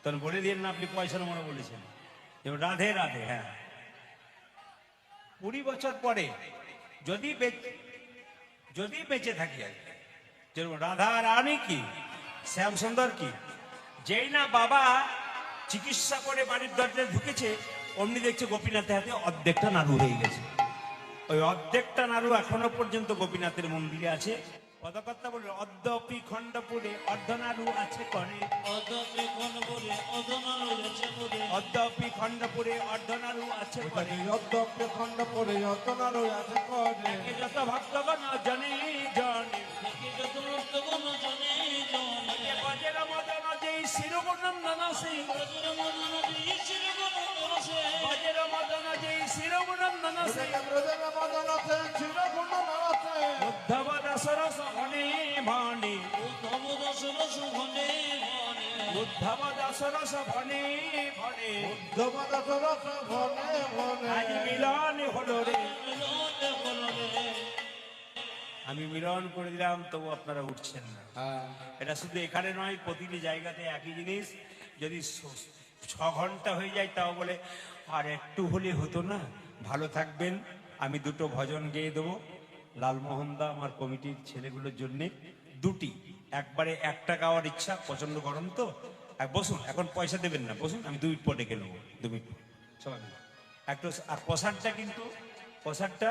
তখন বলে দিন না আপনি পয়সা নেবো না বলেছেন যেমন রাধে রাধে হ্যাঁ 20 বছর পরে যদি বেঁচে থাকি আর কি। যেরকম রাধা রানী কি শ্যাম সুন্দর কি যেই না বাবা চিকিৎসা করে বাড়ির দরজায় ঢুকেছে অমনি দেখছে গোপীনাথের হাতে অর্ধেকটা নাড়ু হয়ে গেছে ওই অর্ধেকটা নাড়ু এখনো পর্যন্ত গোপীনাথের মন্দিরে আছে পদকর্তা বলে অদ্যপি খণ্ডপুরে অর্ধনাড়ু আছে করে অদ্যপি খণ্ডপুরে অর্ধনাড়ু আছে করে অধ্যক্ষ খণ্ড পরে অতনারও আছে করে যত ভক্তগণ জনে জনে বজের মদন যেই শিরোবনন্দন সেই বজের মদন যেই শিরোবনন্দন সেই উদ্ধব দাসরস ঘনে ভানে উদ্ধব দাস সরস ভনে ভনে বুদ্ধপদ সরস ভনে ভনে আজ মিলন হলো রে। মিলন হলো রে। আমি মিলন করে দিলাম, তবু আপনারা উঠছেন না। হ্যাঁ, এটা শুধু এখানে নয়, প্রতিটি জায়গাতে একই জিনিস। যদি 6 ঘন্টা হয়ে যায় তাও বলে আর একটু হলে হতো না। ভালো থাকবেন। আমি দুটো ভজন গেয়ে দেবো লালমোহনদা আমার কমিটির ছেলেগুলোর জন্য। দুটি একবারে একটা গাওয়ার ইচ্ছা, প্রচন্ড গরম তো। বসুন, এখন পয়সা দেবেন না, বসুন, আমি 2 মিনিট পর ডেকে নেবো। 2 মিনিট সবাই মিলে একটু। আর প্রসাদটা কিন্তু, প্রসাদটা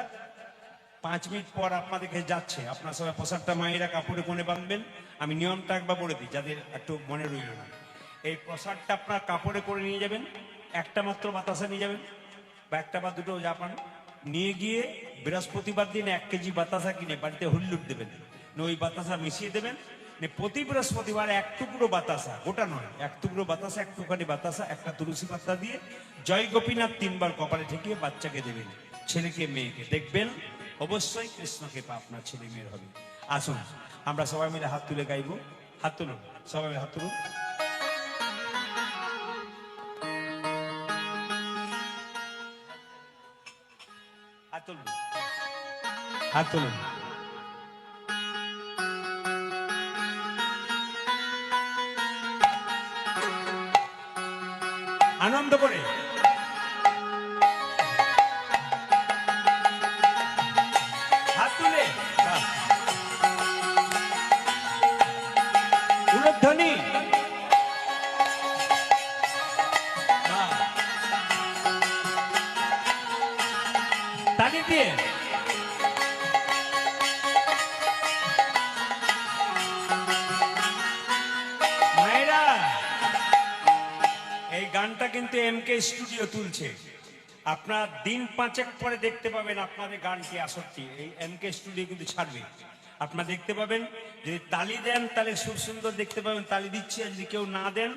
5 মিনিট পর আপনাদের কাছে যাচ্ছে। আপনার সবাই প্রসাদটা মায়েরা কাপড়ে কোণে বাঁধবেন। আমি নিয়মটা একবার বলে দিই যাদের একটু মনে রইল না। এই প্রসাদটা আপনার কাপড়ে করে নিয়ে যাবেন। একটা মাত্র বাতাসা নিয়ে যাবেন, বা একটা বা দুটো যা পান নিয়ে গিয়ে বৃহস্পতিবার দিন 1 কেজি বাতাসা কিনে বাড়িতে হুল্লুট দেবেন। ওই বাতাসা মিশিয়ে দেবেন। প্রতি বৃহস্পতিবার 1 টুকরো বাতাসা, গোটা নয়, 1 টুকরো বাতাসা, একটুখানি বাতাসা, একটা তুলসী পাতা দিয়ে জয় গোপীনাথ 3 বার কপালে ঠেকিয়ে বাচ্চাকে দেবেন, ছেলেকে মেয়েকে। দেখবেন অবশ্যই কৃষ্ণকে আপনার ছেলে মেয়ের হবে। আসুন আমরা সবাই মিলে হাত তুলে গাইবো। হাত তুলুন, সবাই মিলে হাত তুলুন। হাত তুলুন, হাত তুলুন। আনন্দ করে হাত তুলে উলধ্বনি। তালি দিয়ে মায়েরা, এই গানটা কিন্তু MK স্টুডিও তুলছে। আপনার দিন 5 পরে দেখতে পাবেন আপনাদের গানটি আসক্তি এই MK স্টুডিও কিন্তু ছাড়বে। আপনারা দেখতে পাবেন, যদি তালি দেন তাহলে খুব সুন্দর দেখতে পাবেন। তালি দিচ্ছি, আর যদি কেউ না দেন,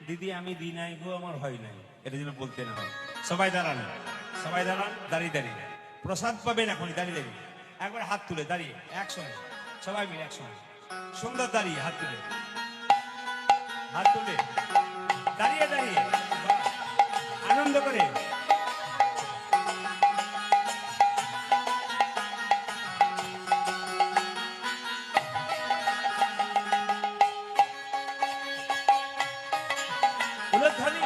দিদি আমি দিই নাই গো, আমার হয় নাই, এটা যেন বলতে না হয়। সবাই দাঁড়ান, সবাই দাঁড়ান, দাঁড়িয়ে দাঁড়িয়ে প্রসাদ পাবেন। এখন দাঁড়িয়ে দাঁড়িয়ে একবার হাত তুলে দাঁড়িয়ে একসঙ্গে সবাই মিলে একসঙ্গে সুন্দর দাঁড়িয়ে হাত তুলে, হাত তুলে দাঁড়িয়ে দাঁড়িয়ে আনন্দ করে। উলধ্বনি।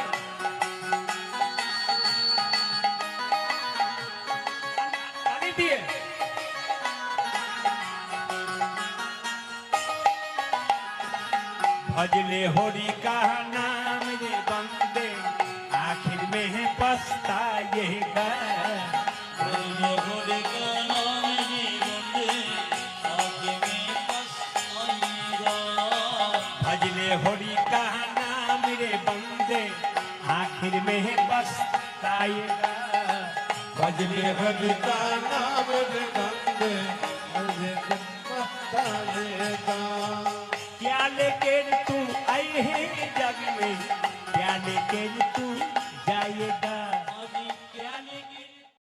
তালি দিয়ে भजले हरि का नाम रे बंदे आखिर में है पछताएगा। बोलो हरि का नाम जी बंदे आगे में पछताएगा। भजले हरि का नाम रे बंदे आखिर में है पछताएगा। भजले हरि का नाम रे बंदे मुझे पछताएगा। क्या लेके तू आई है जग में